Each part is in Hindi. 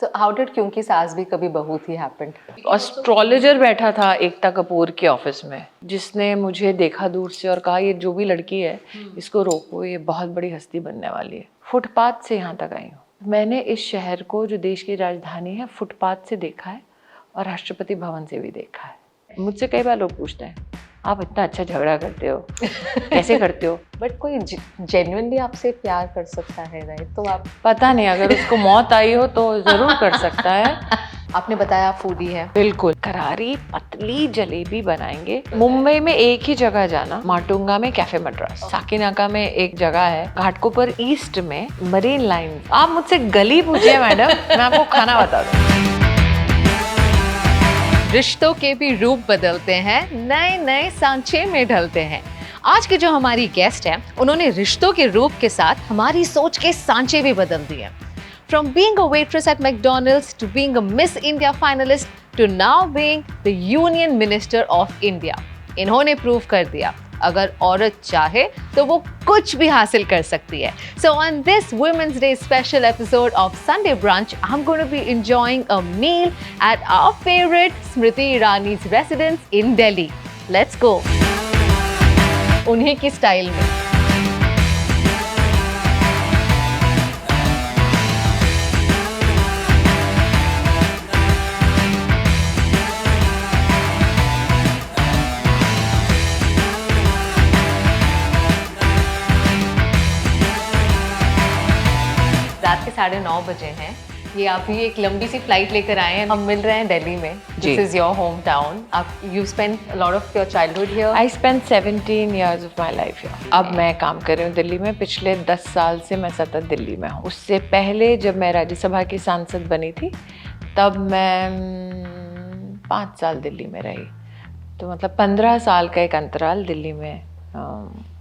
So how did क्योंकि सास भी कभी बहू थी happened? एस्ट्रोलॉजर बैठा था एकता कपूर के ऑफिस में, जिसने मुझे देखा दूर से और कहा ये जो भी लड़की है इसको रोको, ये बहुत बड़ी हस्ती बनने वाली है। फुटपाथ से यहाँ तक आई हूँ। मैंने इस शहर को, जो देश की राजधानी है, फुटपाथ से देखा है और राष्ट्रपति भवन से भी देखा है। मुझसे कई बार लोग पूछते हैं आप इतना अच्छा झगड़ा करते हो, कैसे करते हो? बट कोई जेन्युइनली आपसे प्यार कर सकता है, राइट? तो आप, पता नहीं, अगर उसको मौत आई हो तो जरूर कर सकता है। आपने बताया आप फूडी है। बिल्कुल, करारी पतली जलेबी बनाएंगे। मुंबई में एक ही जगह जाना, माटुंगा में कैफे मद्रास, साकिनाका में एक जगह है, घाटकोपर ईस्ट में मरीन लाइन। आप मुझसे गली पूछिए मैडम, मैं आपको खाना बता दूं। रिश्तों के भी रूप बदलते हैं, नए नए सांचे में ढलते हैं। आज की जो हमारी गेस्ट है, उन्होंने रिश्तों के रूप के साथ हमारी सोच के सांचे भी बदल दिए। From being a waitress at McDonald's to being a Miss India finalist to now being the Union Minister of India, इन्होंने प्रूव कर दिया अगर औरत चाहे तो वो कुछ भी हासिल कर सकती है। So on this Women's Day special episode of Sunday Brunch, I'm going to be enjoying a meal at our favorite Smriti Irani's residence in Delhi. Let's go. उन्हीं की स्टाइल में। रात के 9:30 बजे हैं। ये आप भी एक लंबी सी फ्लाइट लेकर आए हैं। हम मिल रहे हैं दिल्ली में। This is your home town. आप you spend a lot of your childhood here. I spend 17 years of my life here. अब मैं काम कर रही हूँ दिल्ली में। पिछले 10 साल से मैं सतत दिल्ली में हूँ। उससे पहले जब मैं राज्यसभा की सांसद बनी थी तब मैं 5 साल दिल्ली में रही। तो मतलब 15 साल का एक अंतराल दिल्ली में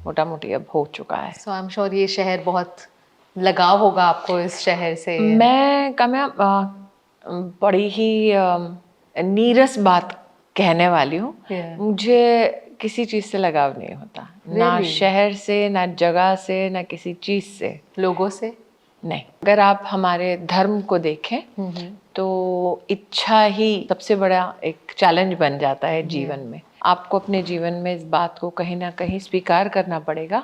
मोटा मोटी अब हो चुका है। सो आई एम श्योर ये शहर बहुत लगाव होगा आपको इस शहर से। मैं बड़ी ही नीरस बात कहने वाली हूँ। मुझे किसी चीज़ से लगाव नहीं होता, ना शहर से, ना जगह से, ना किसी चीज़ से। लोगों से नहीं। अगर आप हमारे धर्म को देखें तो इच्छा ही सबसे बड़ा एक चैलेंज बन जाता है जीवन में। आपको अपने जीवन में इस बात को कहीं ना कहीं स्वीकार करना पड़ेगा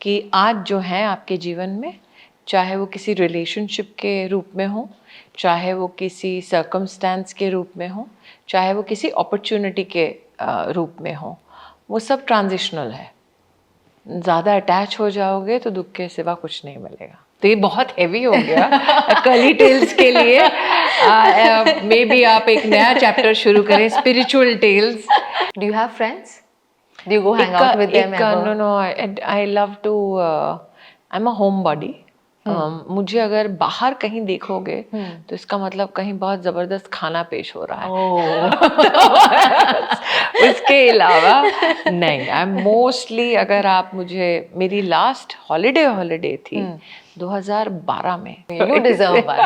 कि आज जो है आपके जीवन में, चाहे वो किसी रिलेशनशिप के रूप में हो, चाहे वो किसी सर्कमस्टेंस के रूप में हो, चाहे वो किसी अपॉर्चुनिटी के रूप में हो, वो सब ट्रांजिशनल है। ज़्यादा अटैच हो जाओगे तो दुख के सिवा कुछ नहीं मिलेगा। तो ये बहुत हैवी हो गया कली टेल्स के लिए। मे बी आप एक नया चैप्टर शुरू करें, spiritual tales. Do you have friends? Do you go hang out with them ever? No, I love to, I am a homebody. मुझे अगर बाहर कहीं देखोगे तो इसका मतलब कहीं बहुत जबरदस्त खाना पेश हो रहा है। उसके अलावा नहीं। आई एम मोस्टली, अगर आप मुझे, मेरी लास्ट हॉलिडे थी 2012 में। You deserve one.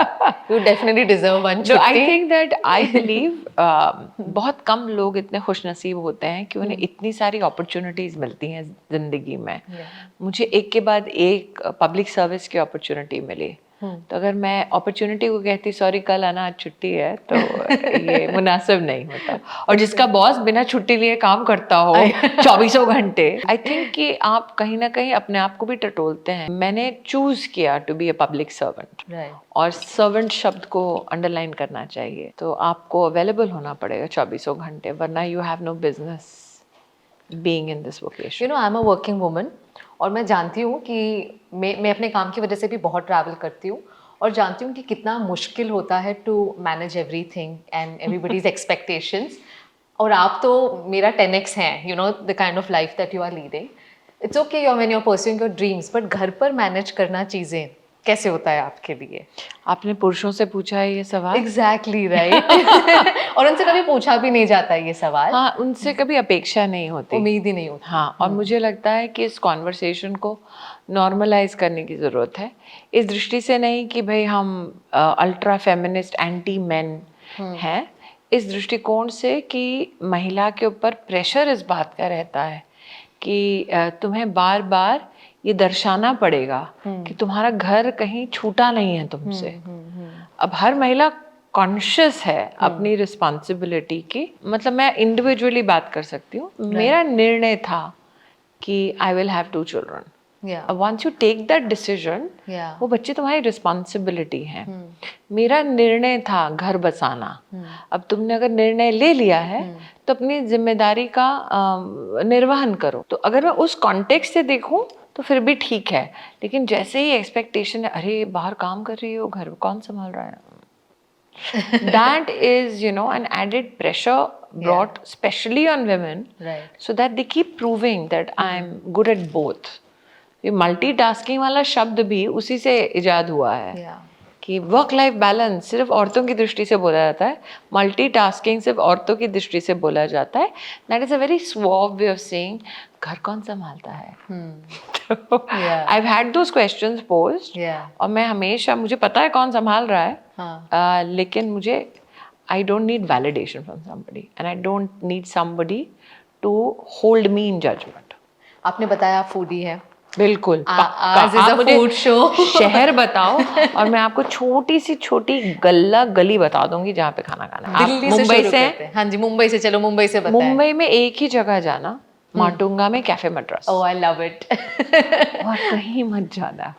You definitely deserve one. So I think that I believe बहुत कम लोग इतने खुशनसीब होते हैं कि उन्हें इतनी सारी अपॉर्चुनिटीज मिलती हैं जिंदगी में। मुझे एक के बाद एक पब्लिक सर्विस की अपॉर्चुनिटी मिली। तो अगर मैं अपॉर्चुनिटी को कहती सॉरी कल आना आज छुट्टी है, तो ये मुनासिब नहीं होता। और जिसका बॉस बिना छुट्टी लिए काम करता हो 24 घंटे, आई थिंक कि आप कहीं ना कहीं अपने आप को भी टटोलते हैं। मैंने चूज किया to be a public servant, और सर्वेंट शब्द को अंडरलाइन करना चाहिए। तो आपको अवेलेबल होना पड़ेगा 24 घंटे, वरना you have no business being in this vocation. You know, I am a working woman, और मैं जानती हूँ कि मैं अपने काम की वजह से भी बहुत ट्रैवल करती हूँ, और जानती हूँ कि कितना मुश्किल होता है to manage everything and everybody's expectations. और आप तो मेरा 10x हैं, you know, the kind of life that you are leading. It's okay when you are pursuing your dreams, but घर पर मैनेज करना चीज़ें कैसे होता है आपके लिए? आपने पुरुषों से पूछा है ये सवाल? Exactly right. और उनसे कभी पूछा भी नहीं जाता ये सवाल। हाँ, उनसे कभी अपेक्षा नहीं होती, उम्मीद ही नहीं होती। हाँ, और मुझे लगता है कि इस कॉन्वर्सेशन को नॉर्मलाइज करने की ज़रूरत है। इस दृष्टि से नहीं कि भाई हम अल्ट्रा फेमिनिस्ट एंटी मेन हैं, इस दृष्टिकोण से कि महिला के ऊपर प्रेशर इस बात का रहता है कि तुम्हें बार बार ये दर्शाना पड़ेगा कि तुम्हारा घर कहीं छूटा नहीं है तुमसे। अब हर महिला कॉन्शियस है अपनी रिस्पॉन्सिबिलिटी की, मतलब मैं इंडिविजुअली बात कर सकती हूँ, मेरा निर्णय था कि I will have 2 children. Once you take that decision, वो बच्चे तुम्हारी रिस्पॉन्सिबिलिटी है। मेरा निर्णय था घर बसाना। अब तुमने अगर निर्णय ले लिया है तो अपनी जिम्मेदारी का निर्वहन करो। तो अगर मैं उस कॉन्टेक्स्ट से देखूं तो फिर भी ठीक है, लेकिन जैसे ही एक्सपेक्टेशन है, अरे बाहर काम कर रही हो, घर कौन संभाल रहा है, that is, an added pressure brought especially on women, so that they keep proving that I'm good at both. ये मल्टीटास्किंग वाला शब्द भी उसी से इजाद हुआ है कि वर्क लाइफ बैलेंस सिर्फ औरतों की दृष्टि से बोला जाता है, मल्टीटास्किंग सिर्फ औरतों की दृष्टि से बोला जाता है। That is a very suave way of saying घर कौन संभालता है। I have had those questions posed, और मैं हमेशा, मुझे पता है कौन संभाल रहा है, लेकिन मुझे I don't need validation from somebody and I don't need somebody to hold me in judgement. आपने बताया फूडी है, बिल्कुल। आज इज अ फूड शो। शहर बताओ और मैं आपको छोटी सी छोटी गली बता दूंगी जहाँ पे खाना खाना है। दिल्ली से शुरू करते हैं। हाँ जी, मुंबई से, चलो मुंबई से बताएं। मुंबई में एक ही जगह जाना, माटुंगा में cafe Madras. Oh I love it. और कहीं मत जाना।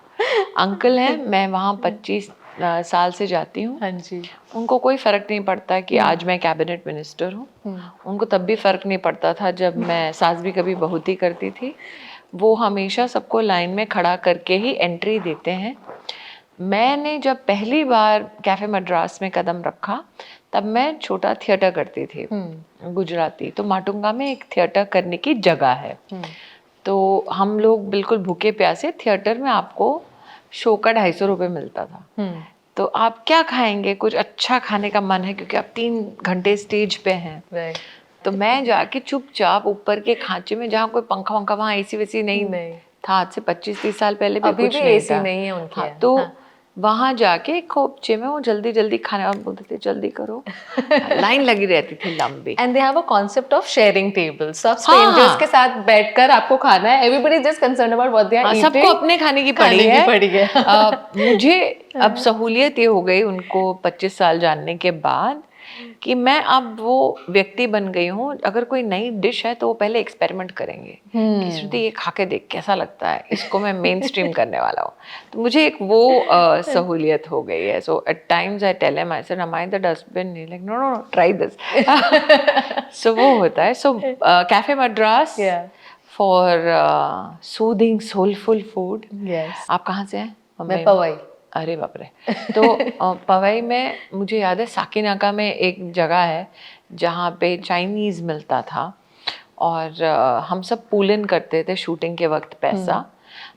अंकल हैं, मैं वहाँ 25 साल से जाती हूँ। हाँ जी। उनको कोई फर्क नहीं पड़ता कि आज मैं कैबिनेट मिनिस्टर हूँ। उनको तब भी फर्क नहीं पड़ता था जब मैं सास भी कभी बहुती करती थी। वो हमेशा सबको लाइन में खड़ा करके ही एंट्री देते हैं। मैंने जब पहली बार कैफे मद्रास में कदम रखा तब मैं छोटा थिएटर करती थी, गुजराती। तो माटुंगा में एक थिएटर करने की जगह है। तो हम लोग बिल्कुल भूखे प्यासे, थिएटर में आपको शो का 250 रुपये मिलता था। तो आप क्या खाएंगे, कुछ अच्छा खाने का मन है क्योंकि आप 3 घंटे स्टेज पे हैं। तो मैं जाके चुपचाप ऊपर के खांचे में, जहाँ कोई पंखा वंखा, वहाँ एसी वैसी नहीं था, आज से 25-30 साल पहले भी अभी कुछ भी नहीं एसी था। नहीं है उनके। हाँ, तो वहाँ जाके खोपचे में वो जल्दी जल्दी खाने, और बोलते थे जल्दी करो। लाइन लगी रहती थी लंबी। And they have a concept of sharing table, सब स्ट्रेंजर्स के साथ बैठकर आपको खाना है। Everybody is just concerned about what they are eating. सबको अपने खाने की पड़ी है। मुझे अब सहूलियत ये हो गई उनको 25 साल जानने के बाद कि मैं अब वो व्यक्ति बन गई हूँ। अगर कोई नई डिश है तो वो पहले एक्सपेरिमेंट करेंगे कि श्रुति ये खा के देख कैसा लगता है, इसको मैं मेन स्ट्रीम करने वाला हूँ। तो मुझे एक वो सहूलियत हो गई है। So at times I tell him, I said am I the dustbin? Like no no try this. So वो होता है। So cafe Madras for soothing soulful food. आप कहाँ से हैं? मैं पवई। अरे बाप रे। तो पवई में मुझे याद है साकीनाका में एक जगह है जहाँ पे चाइनीज़ मिलता था, और हम सब पूल इन करते थे शूटिंग के वक्त पैसा।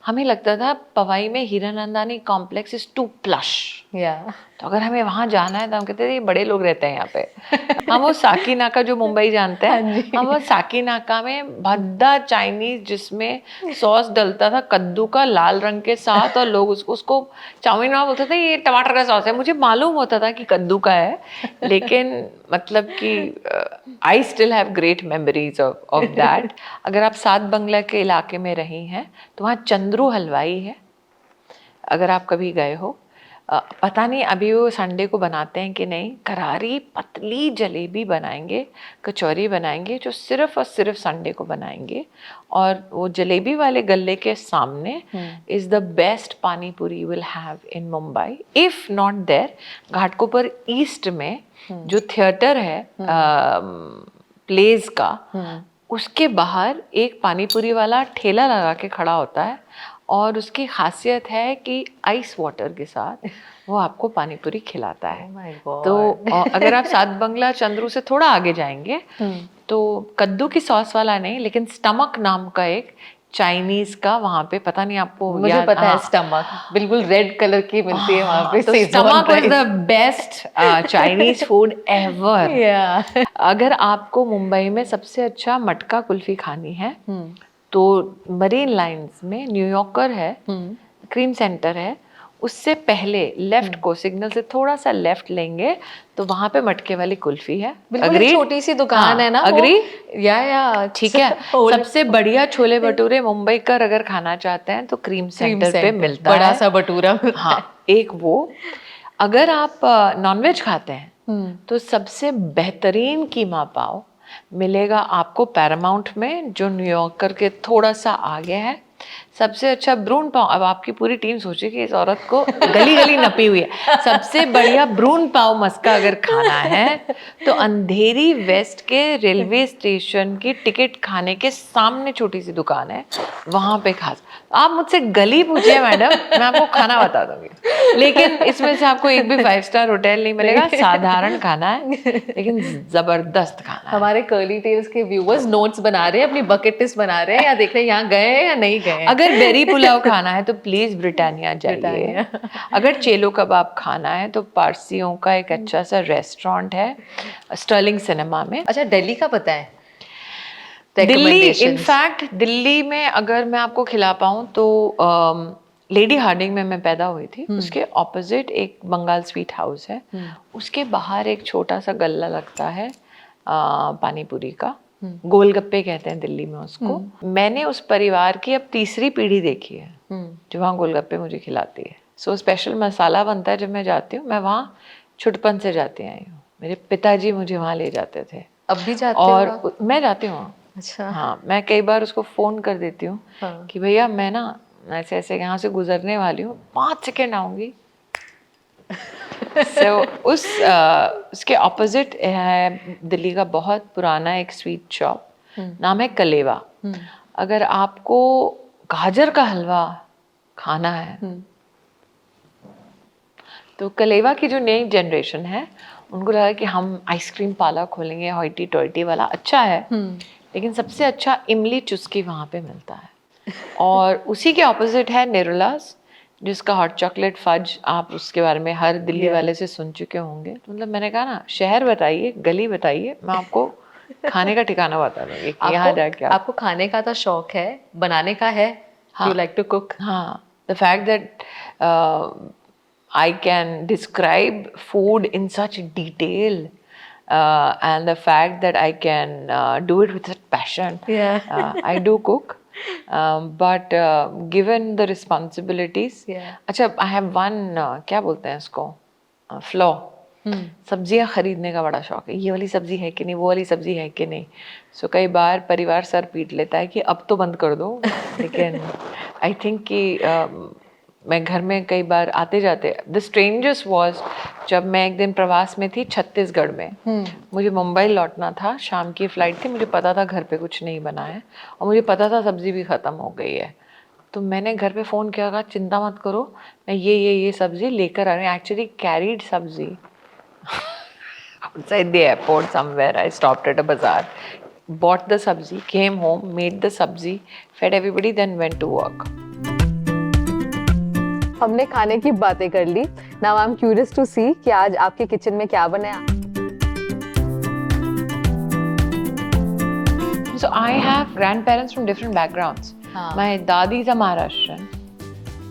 हमें लगता था पवई में Hiranandani complex is too plush. तो अगर हमें वहाँ जाना है तो हम कहते थे ये बड़े लोग रहते हैं यहाँ पे। हम वो साकीनाका जो मुंबई जानते हैं, हम वो साकीनाका में भद्दा चाइनीज जिसमें सॉस डलता था कद्दू का लाल रंग के साथ, और लोग उसको चाउमीन में बोलते थे ये टमाटर का सॉस है। मुझे मालूम होता था कि कद्दू का है, लेकिन मतलब कि I still have great memories of that. अगर आप सात बंगला के इलाके में रही हैं तो वहाँ चंद्रू हलवाई है, अगर आप कभी गए हो। पता नहीं अभी वो संडे को बनाते हैं कि नहीं। करारी पतली जलेबी बनाएंगे, कचौरी बनाएंगे, जो सिर्फ और सिर्फ संडे को बनाएंगे। और वो जलेबी वाले गल्ले के सामने is the best pani puri you will have in Mumbai, if not there. Ghatkopar east में जो थिएटर है प्लेस का, उसके बाहर एक पानी पूरी वाला ठेला लगा के खड़ा होता है, और उसकी खासियत है कि आइस वाटर के साथ वो आपको पानी पूरी खिलाता है। तो अगर आप सात बंगला चंद्रू से थोड़ा आगे जाएंगे तो कद्दू की सॉस वाला नहीं, लेकिन स्टमक नाम का एक चाइनीज का वहाँ पे, पता नहीं आपको मुझे पता है, स्टमक बिल्कुल रेड कलर की मिलती है वहाँ पे। तो stomach is the best Chinese food ever. अगर आपको मुंबई में सबसे अच्छा मटका कुल्फी खानी है तो मरीन लाइंस में न्यूयॉर्कर है, क्रीम सेंटर है, उससे पहले लेफ्ट को सिग्नल से थोड़ा सा लेफ्ट लेंगे तो वहां पे मटके वाली कुल्फी है। अग्री? छोटी सी दुकान है ना, अग्री? या ठीक है। सबसे बढ़िया छोले भटूरे मुंबई का अगर खाना चाहते हैं तो क्रीम सेंटर पे मिलता है, बड़ा सा भटूरा। हाँ, एक वो। अगर आप नॉनवेज खाते हैं तो सबसे बेहतरीन कीमा पाव मिलेगा आपको पैरामाउंट में, जो न्यूयॉर्कर के थोड़ा सा आगे है। सबसे अच्छा ब्रून पाव, अब आपकी पूरी टीम सोचे कि इस औरत को गली गली नपी हुई है। सबसे बढ़िया ब्रून पाव मस्का अगर खाना है तो अंधेरी वेस्ट के रेलवे स्टेशन की टिकट खाने के सामने छोटी सी दुकान है, वहां पे खा। आप मुझसे गली पूछिए मैडम, मैं आपको खाना बता दूंगी, लेकिन इसमें से आपको एक भी 5 स्टार होटल नहीं मिलेगा। साधारण खाना है लेकिन जबरदस्त खाना है। हमारे कर्ली टेल्स के व्यूअर्स नोट्स बना रहे हैं, अपनी बकेट लिस्ट बना रहे हैं, या देख रहे हैं यहाँ गए हैं या नहीं गए हैं। अगर बेरी पुलाव खाना है तो प्लीज ब्रिटानिया जाइए। ब्रिटानिया। अगर चेलो कबाब खाना है तो पारसियों का एक अच्छा सा रेस्टोरेंट है स्टर्लिंग सिनेमा में। अच्छा, दिल्ली का पता है? दिल्ली, Recommendations? इनफैक्ट दिल्ली में अगर मैं आपको खिला पाऊँ तो लेडी हार्डिंग में मैं पैदा हुई थी, उसके ऑपोजिट एक बंगाल स्वीट हाउस है, उसके बाहर एक छोटा सा गल्ला लगता है पानी पूरी का, गोलगप्पे कहते हैं दिल्ली में उसको। मैंने उस परिवार की अब तीसरी पीढ़ी देखी है जो वहाँ गोलगप्पे मुझे खिलाती है। सो स्पेशल मसाला बनता है जब मैं जाती हूँ, मैं वहाँ छुटपन से जाती आई हूँ। मेरे पिताजी मुझे वहाँ ले जाते थे। अब भी जाते और हो? मैं जाती हूँ। अच्छा। हाँ, मैं कई बार उसको फ़ोन कर देती हूँ कि भैया मैं ना ऐसे ऐसे यहाँ से गुजरने वाली हूँ, 5 सेकेंड आऊँगी। उसके ऑपोजिट है दिल्ली का बहुत पुराना एक स्वीट शॉप, नाम है कलेवा। अगर आपको गाजर का हलवा खाना है तो कलेवा की जो नई जनरेशन है उनको लगा कि हम आइसक्रीम पार्लर खोलेंगे, हॉइटी टॉइटी वाला अच्छा है, लेकिन सबसे अच्छा इमली चुस्की वहाँ पे मिलता है। और उसी के ऑपोजिट है निरुलास, जिसका हॉट चॉकलेट फज, आप उसके बारे में हर दिल्ली वाले से सुन चुके होंगे। तो मतलब मैंने कहा ना, शहर बताइए, गली बताइए, मैं आपको खाने का ठिकाना बता दूंगी कि यहाँ जाके आपको खाने का तो शौक है, बनाने का है? हाँ, यू लाइक टू कुक? हाँ, the fact that I can describe food in such detail, and the fact that I can do it with such passion. Yeah. I do cook, but given the responsibilities, अच्छा, I have one क्या बोलते हैं इसको, flaw. सब्जियां खरीदने का बड़ा शौक है। ये वाली सब्जी है कि नहीं, वो वाली सब्जी है कि नहीं। सो कई बार परिवार सर पीट लेता है कि अब तो बंद कर दो, लेकिन आई थिंक कि मैं घर में कई बार आते जाते, द स्ट्रेंजर्स वॉज, जब मैं एक दिन प्रवास में थी छत्तीसगढ़ में, मुझे मुंबई लौटना था, शाम की फ़्लाइट थी, मुझे पता था घर पे कुछ नहीं बना है और मुझे पता था सब्ज़ी भी ख़त्म हो गई है। तो मैंने घर पे फ़ोन किया, कहा चिंता मत करो, मैं ये सब्ज़ी लेकर आ रही हूँ। एक्चुअली कैरीड सब्ज़ी outside the airport somewhere. I stopped at a bazaar, bought the sabzi, came home, made the sabzi, fed everybody, then went to work. हमने खाने की बातें कर ली। Now I'm curious to see कि आज आपके किचन में क्या बना है। So I have grandparents from different backgrounds. My dadi is a Maharashtrian,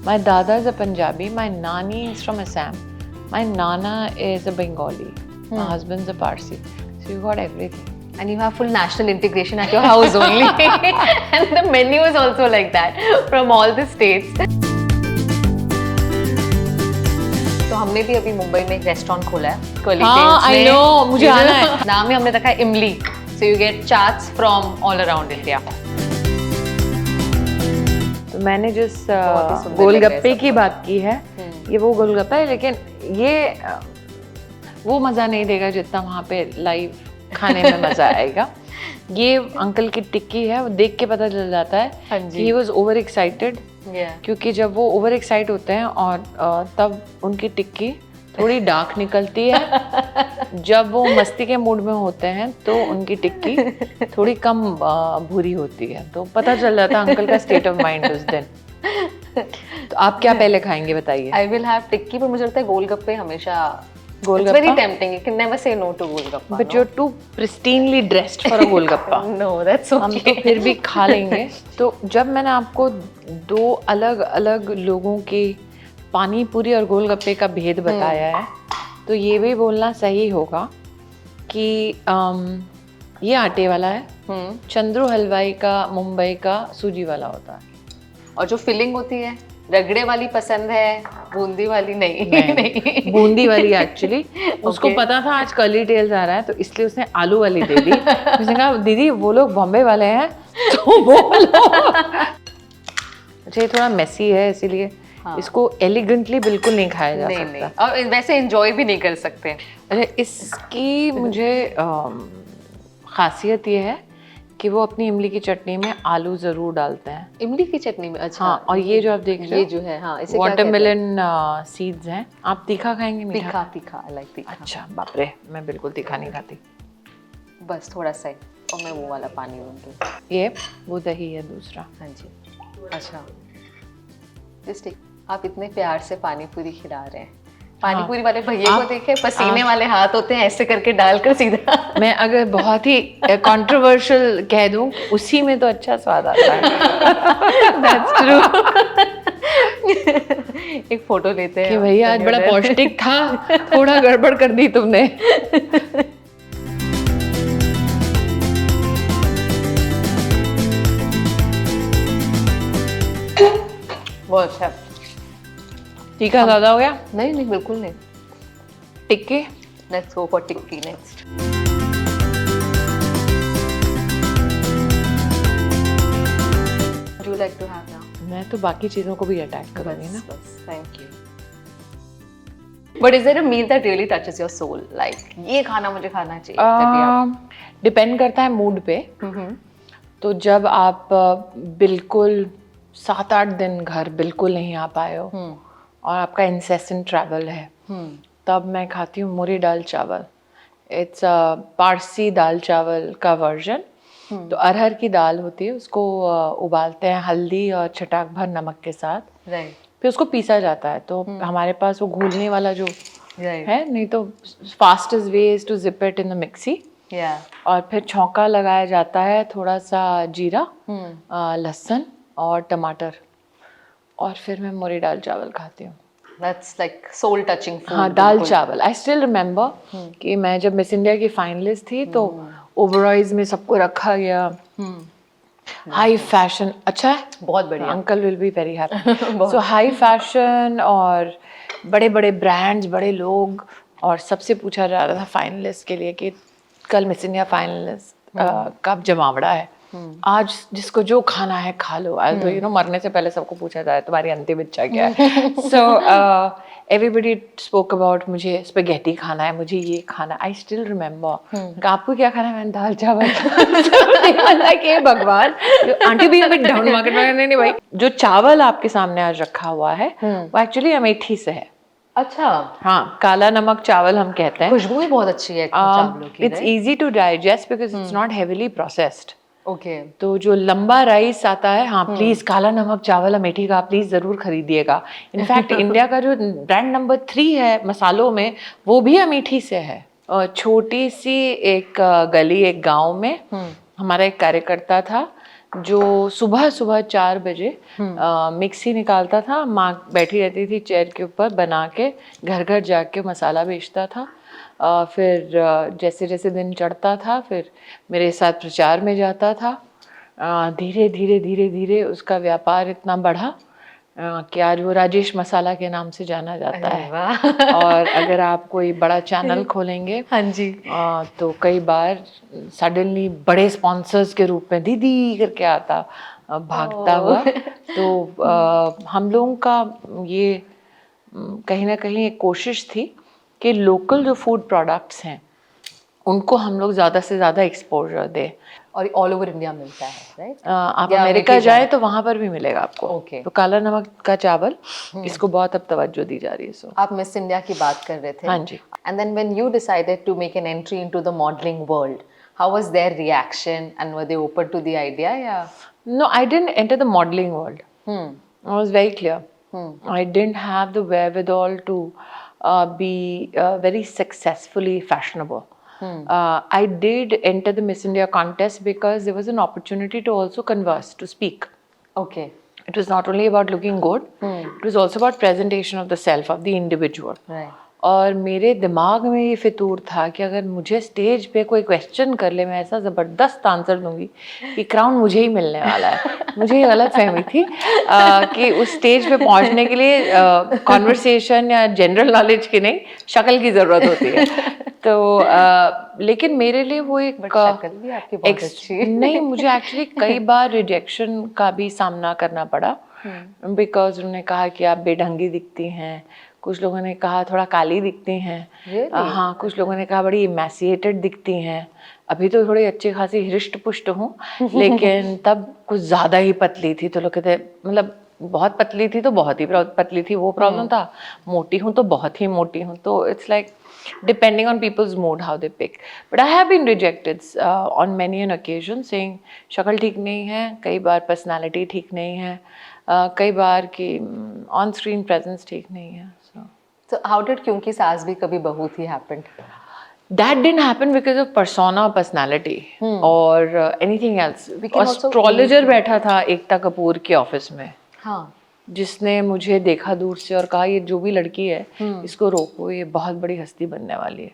my dada is a Punjabi, my nani is from Assam, my nana is a Bengali, my husband's a Parsi. So you got everything. And you have full national integration at your house only. And the menu is also like that from all the states. तो हमने भी अभी मुंबई में एक रेस्टोरेंट खोला है, कर्ली टेल्स में। I know, मुझे आना है। नाम ही हमने रखा है इमली। So you get chats from all around India. तो मैंने जिस गोलगप्पे की बात की है, ये वो गोलगप्पा है, लेकिन ये वो मज़ा नहीं देगा जितना वहाँ पे लाइव खाने में मज़ा आएगा। ये अंकल की टिक्की है, वो देख के पता चल जाता है कि he was over excited, क्योंकि जब वो ओवर एक्साइट होते हैं और तब उनकी टिक्की थोड़ी डार्क निकलती है, जब वो मस्ती के मूड में होते हैं तो उनकी टिक्की थोड़ी कम भूरी होती है। तो पता चल जाता है अंकल का स्टेट ऑफ माइंड उस दिन। तो आप क्या पहले खाएंगे बताइए? आई विल हैव टिक्की, पर मुझे लगता है गोलगप्पे हमेशा golgappa. It's very tempting. You can never say no to golgappa. But you're too pristinely dressed for a golgappa. No, that's okay. हम तो फिर भी खा लेंगे। तो जब मैंने आपको 2 अलग अलग लोगों के पानी पूरी और गोलगप्पे का भेद बताया है, तो ये भी बोलना सही होगा कि ये आटे वाला है, चंद्रू हलवाई का मुंबई का सूजी वाला होता है, और जो फिलिंग होती है रगड़े वाली पसंद है, बूंदी वाली नहीं? नहीं। बूंदी वाली एक्चुअली उसको Okay. पता था आज कर्ली टेल्स आ रहा है, तो इसलिए उसने आलू वाली दे दी। उसने कहा दीदी वो लोग बॉम्बे वाले हैं तो वो लो। अच्छा ये थोड़ा मेसी है इसीलिए हाँ। इसको एलिगेंटली बिल्कुल नहीं खाया जा नहीं सकता। नहीं, और वैसे एंजॉय भी नहीं कर सकते। अच्छा इसकी मुझे खासियत ये है कि वो अपनी इमली की चटनी में आलू जरूर डालते हैं। इमली की चटनी में? अच्छा। हाँ, और ये जो आप देख रहे हो ये जो है, हाँ, इसे क्या कहते हैं? वाटरमेलन सीड्स हैं। आप तीखा खाएंगे मीठा? तीखा तीखा, आई लाइक तीखा। अच्छा बाप रे, मैं बिल्कुल तीखा नहीं खाती। बस थोड़ा सा ही, और मैं वो वाला पानी लूँगी। ये वो दही है दूसरा। हाँ जी। अच्छा जस्ट आप इतने प्यार से पानी पूरी खिला रहे हैं। पानी पूरी वाले भैया को देखे, पसीने वाले हाथ होते हैं, ऐसे करके डालकर सीधा। मैं अगर बहुत ही कंट्रोवर्शियल कह दूं, उसी में तो अच्छा स्वाद आता है। That's true. एक फोटो लेते हैं कि भैया आज बड़ा पौष्टिक था, थोड़ा गड़बड़ कर दी तुमने। बहुत अच्छा। तीखा ज्यादा हो गया? नहीं नहीं, बिल्कुल नहीं। Tikki, let's go for tikki next. Would you like to have now? मैं तो बाकी चीजों को भी अटैक करूंगी ना। Thank you. But is there a meal that really touches your soul? Like ये खाना मुझे खाना चाहिए तभी आप। डिपेंड करता है मूड पे। तो जब आप बिल्कुल 7-8 दिन घर बिल्कुल नहीं आ पाए हो और आपका इंसेसेंट ट्रैवल है, तब मैं खाती हूँ मूरी दाल चावल। इट्स पारसी दाल चावल का वर्जन। तो अरहर की दाल होती है, उसको उबालते हैं हल्दी और चटाक भर नमक के साथ। फिर उसको पीसा जाता है। तो हमारे पास वो घोलने वाला जो है, नहीं तो fastest way is to zip it in the mixie. और फिर छौंका लगाया जाता है, थोड़ा सा जीरा, लहसुन और टमाटर, और फिर मैं मूरी दाल चावल खाती हूँ। That's like soul touching food. हाँ, दाल चावल। आई स्टिल रिमेम्बर कि मैं जब मिस इंडिया की फाइनलिस्ट थी तो ओबरॉयज में सबको रखा गया। हाई फैशन, अच्छा है, बहुत बढ़िया। Uncle will be very happy. So high fashion और बड़े बड़े ब्रांड्स, बड़े लोग, और सबसे पूछा जा रहा था फाइनलिस्ट के लिए कि कल मिस इंडिया फाइनलिस्ट कब जमावड़ा है, आज जिसको जो खाना है खा लो। तो यू नो मरने से पहले सबको पूछा जाए तुम्हारी अंतिम इच्छा क्या है। सो एवरीबडी स्पोक अबाउट मुझे स्पेगेटी खाना है, मुझे ये खाना। आई स्टिल रिमेम्बर आपको क्या खाना है, मैंने दाल चावल। के भगवान, आंटी भी अभी डाउन मार्केट में नहीं भाई, जो चावल आपके सामने आज रखा हुआ है वो एक्चुअली अमेठी से है। अच्छा। हाँ, काला नमक चावल हम कहते हैं। खुशबू भी बहुत अच्छी है चावलों की। It's easy to digest because it's not heavily processed. Okay. तो जो लंबा राइस आता है, हाँ प्लीज काला नमक चावल अमेठी का प्लीज जरूर खरीदिएगा। इनफैक्ट इंडिया का जो ब्रांड नंबर 3 है मसालों में, वो भी अमेठी से है। छोटी सी एक गली, एक गांव में हमारा एक कार्यकर्ता था जो सुबह सुबह 4 बजे मिक्सी निकालता था। माँ बैठी रहती थी चेयर के ऊपर, बना के घर घर जाके मसाला बेचता था। फिर जैसे जैसे दिन चढ़ता था, फिर मेरे साथ प्रचार में जाता था। धीरे धीरे धीरे धीरे उसका व्यापार इतना बढ़ा कि आज वो राजेश मसाला के नाम से जाना जाता है। और अगर आप कोई बड़ा चैनल खोलेंगे, हाँ जी, तो कई बार सडनली बड़े स्पॉन्सर्स के रूप में दीदी करके आता भागता हुआ। तो हम लोगों का ये कहीं ना कहीं एक कोशिश थी कि लोकल जो फूड प्रोडक्ट्स हैं उनको हम लोग ज़्यादा से ज़्यादा एक्सपोजर दें। और ऑल ओवर इंडिया मिलता है, राइट? आप अमेरिका जाए तो वहाँ पर भी मिलेगा आपको। ओके। तो काला नमक का चावल, इसको बहुत अब तवज्जो दी जा रही है। सो आप मिस इंडिया की बात कर रहे थे। हाँ जी। And then when you decided to make an entry into the modelling world, how was their reaction and were they open to the idea? या no, I didn't enter the modelling world. I was very clear. I didn't have the wherewithal to be very successfully fashionable. I did enter the Miss India contest because there was an opportunity to also converse, to speak. Okay. It was not only about looking good, it was also about presentation of the self, of the individual. Right. और मेरे दिमाग में ये फितूर था कि अगर मुझे स्टेज पे कोई क्वेश्चन कर ले मैं ऐसा ज़बरदस्त आंसर दूंगी कि क्राउन मुझे ही मिलने वाला है। मुझे ये गलत फहमी थी कि उस स्टेज पे पहुंचने के लिए कॉन्वर्सेशन या जनरल नॉलेज की नहीं, शक्ल की ज़रूरत होती है। तो लेकिन मेरे लिए वो एक शक्ल भी आपकी बहुत अच्छी नहीं, मुझे एक्चुअली कई बार रिजेक्शन का भी सामना करना पड़ा, बिकॉज उन्होंने कहा कि आप बेढंगी दिखती हैं, कुछ लोगों ने कहा थोड़ा काली दिखती हैं। Really? हाँ, कुछ लोगों ने कहा बड़ी इमेसिएटेड दिखती हैं। अभी तो थोड़ी अच्छी खासी हृष्ट पुष्ट हूँ, लेकिन तब कुछ ज़्यादा ही पतली थी, तो लोग कहते मतलब बहुत पतली थी तो बहुत ही पतली थी, वो प्रॉब्लम था। मोटी हूँ तो बहुत ही मोटी हूँ, तो it's like depending on people's mood how they pick. But I have been rejected on many an occasion saying शक्ल ठीक नहीं है, कई बार personality ठीक नहीं है, कई बार कि on screen presence ठीक नहीं है. So how did क्योंकि सास भी कभी बहू थी happened? That didn't happen because of persona, personality or anything else. We can also Astrologer बैठा था एकता कपूर के ऑफिस में, हाँ, जिसने मुझे देखा दूर से और कहा ये जो भी लड़की है इसको रोको, ये बहुत बड़ी हस्ती बनने वाली है।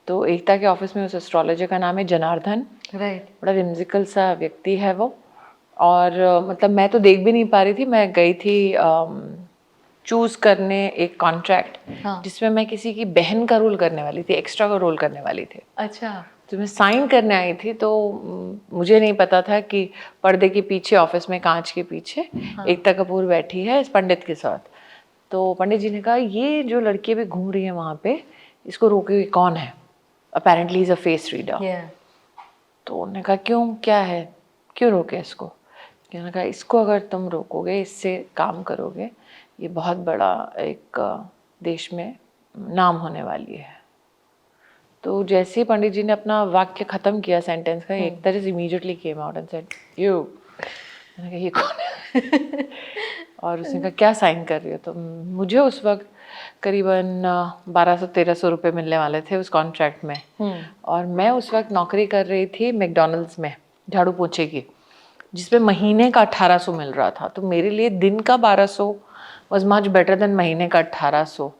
तो एकता के ऑफिस में उस एस्ट्रोलॉजर का नाम है जनार्दन, राइट। बड़ा whimsical सा व्यक्ति है वो। और मतलब मैं तो देख भी नहीं पा रही थी, मैं गई थी चूज करने एक कॉन्ट्रैक्ट, हाँ। जिसमें मैं किसी की बहन का रोल करने वाली थी, एक्स्ट्रा का रोल करने वाली थी। अच्छा। तो मैं साइन करने आई थी, तो मुझे नहीं पता था कि पर्दे के पीछे ऑफिस में कांच के पीछे एकता कपूर बैठी है इस पंडित के साथ। तो पंडित जी ने कहा ये जो लड़की अभी घूम रही है वहाँ पे, इसको रोके हुए कौन है? Apparently is a face reader. तो उन्होंने कहा क्यों, क्या है, क्यों रोके इसको? उन्होंने कहा इसको अगर तुम रोकोगे, इससे काम करोगे, ये बहुत बड़ा एक देश में नाम होने वाली है। तो जैसे ही पंडित जी ने अपना वाक्य खत्म किया सेंटेंस का, एक तरह से immediately came out and said you. मैंने कहा ये कौन है? और उसने कहा क्या साइन कर रही हो? तो मुझे उस वक्त करीबन 1200-1300 रुपये मिलने वाले थे उस कॉन्ट्रैक्ट में। और मैं उस वक्त नौकरी कर रही थी मैकडॉनल्ड्स में झाड़ू पोछे की, जिसमें महीने का 1800 मिल रहा था। तो मेरे लिए दिन का 1200 वॉज मच बेटर देन महीने का 1800।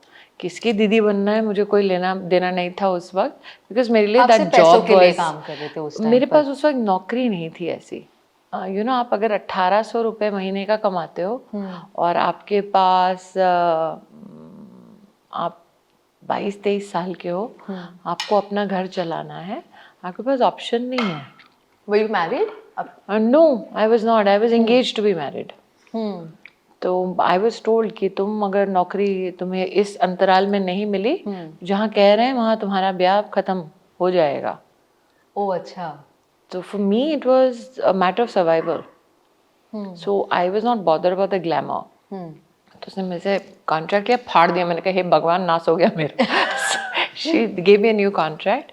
किसकी दीदी बनना है मुझे कोई लेना देना नहीं था उस वक्त, बिकॉज मेरे लिए दैट जॉब काम कर रहे थे उस टाइम मेरे पास उस वक्त नौकरी नहीं थी ऐसी। यू नो, आप अगर 1800 रुपये महीने का कमाते हो और आपके पास आप 22-23 साल के हो, आपको अपना घर चलाना है, आपके पास ऑप्शन नहीं है। Were you married? No, I was not. I was engaged to be married. तो आई वॉज टोल्ड कि तुम अगर नौकरी तुम्हें इस अंतराल में नहीं मिली जहाँ कह रहे हैं वहाँ तुम्हारा ब्याह खत्म हो जाएगा। ओह अच्छा। तो for me it was a matter of survival, so I was not bother about the glamour. तो उसने मेरे से कॉन्ट्रैक्ट किया, फाड़ दिया। मैंने कहा हे भगवान, नाश हो गया मेरा। She gave me a new contract.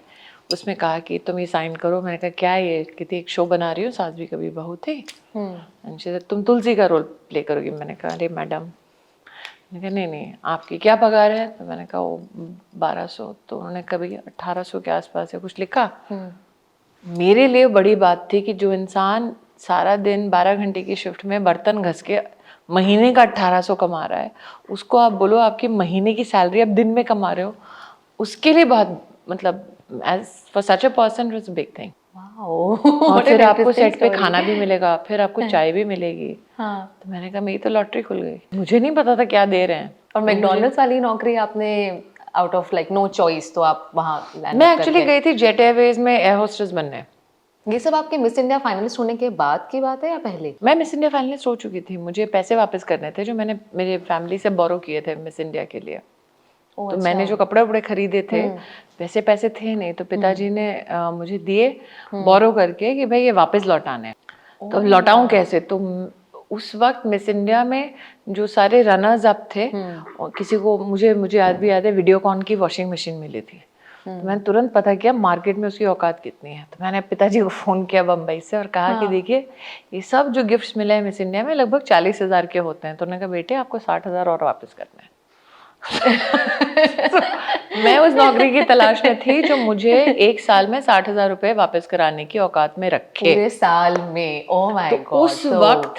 उसमें कहा कि तुम ये साइन करो। मैंने कहा क्या ये, कहती एक शो बना रही हूँ, सास भी कभी बहू थी, तुम तुलसी का रोल प्ले करोगी। मैंने कहा अरे मैडम, मैंने कहा नहीं आपकी क्या पगार है? तो मैंने कहा वो 1200। तो उन्होंने कभी 1800 के आसपास है कुछ लिखा। मेरे लिए बड़ी बात थी कि जो इंसान सारा दिन 12 घंटे की शिफ्ट में बर्तन घस के महीने का 1800 कमा रहा है, उसको आप बोलो आपकी महीने की सैलरी आप दिन में कमा रहे हो, उसके लिए बहुत मतलब as for such a person it was a big thing. और फिर आपको सेट पे खाना भी मिलेगा, फिर आपको चाय भी मिलेगी। हाँ। तो मैंने कहा मेरी तो लॉटरी खुल गई, मुझे नहीं पता था क्या दे रहे हैं। और मैकडॉनल्ड्स वाली नौकरी आपने out of like no choice, तो आप वहाँ मैं एक्चुअली गई थी जेट एयरवेज में एयर होस्टेस बनने। ये सब आपके मिस इंडिया फाइनलिस्ट होने के बाद की बात है या पहले? मैं मिस इंडिया फाइनलिस्ट हो चुकी थी, मुझे पैसे वापस करने थे जो मैंने मेरे फैमिली से बोरो किए थे मिस इंडिया के लिए। तो अच्छा। मैंने जो कपड़े वपड़े खरीदे थे वैसे पैसे थे नहीं, तो पिताजी ने मुझे दिए बोरो करके कि भाई ये वापस लौटाने हैं। तो लौटाऊं कैसे? तो उस वक्त मिस इंडिया में जो सारे रनर्स अप थे, किसी को मुझे याद है वीडियोकॉन की वॉशिंग मशीन मिली थी। तो मैंने तुरंत पता किया मार्केट में उसकी औकात कितनी है। तो मैंने पिताजी को फ़ोन किया बम्बई से और कहा कि देखिए ये सब जो गिफ्ट्स मिले हैं मिस इंडिया में लगभग 40,000 के होते हैं। तो उन्होंने कहा बेटे आपको 60,000 और वापस करना है। मैं उस नौकरी की तलाश में थी जो मुझे एक साल में 60,000 रुपए वापस कराने की औकात में रखे। पूरे साल में? Oh my God. उस वक्त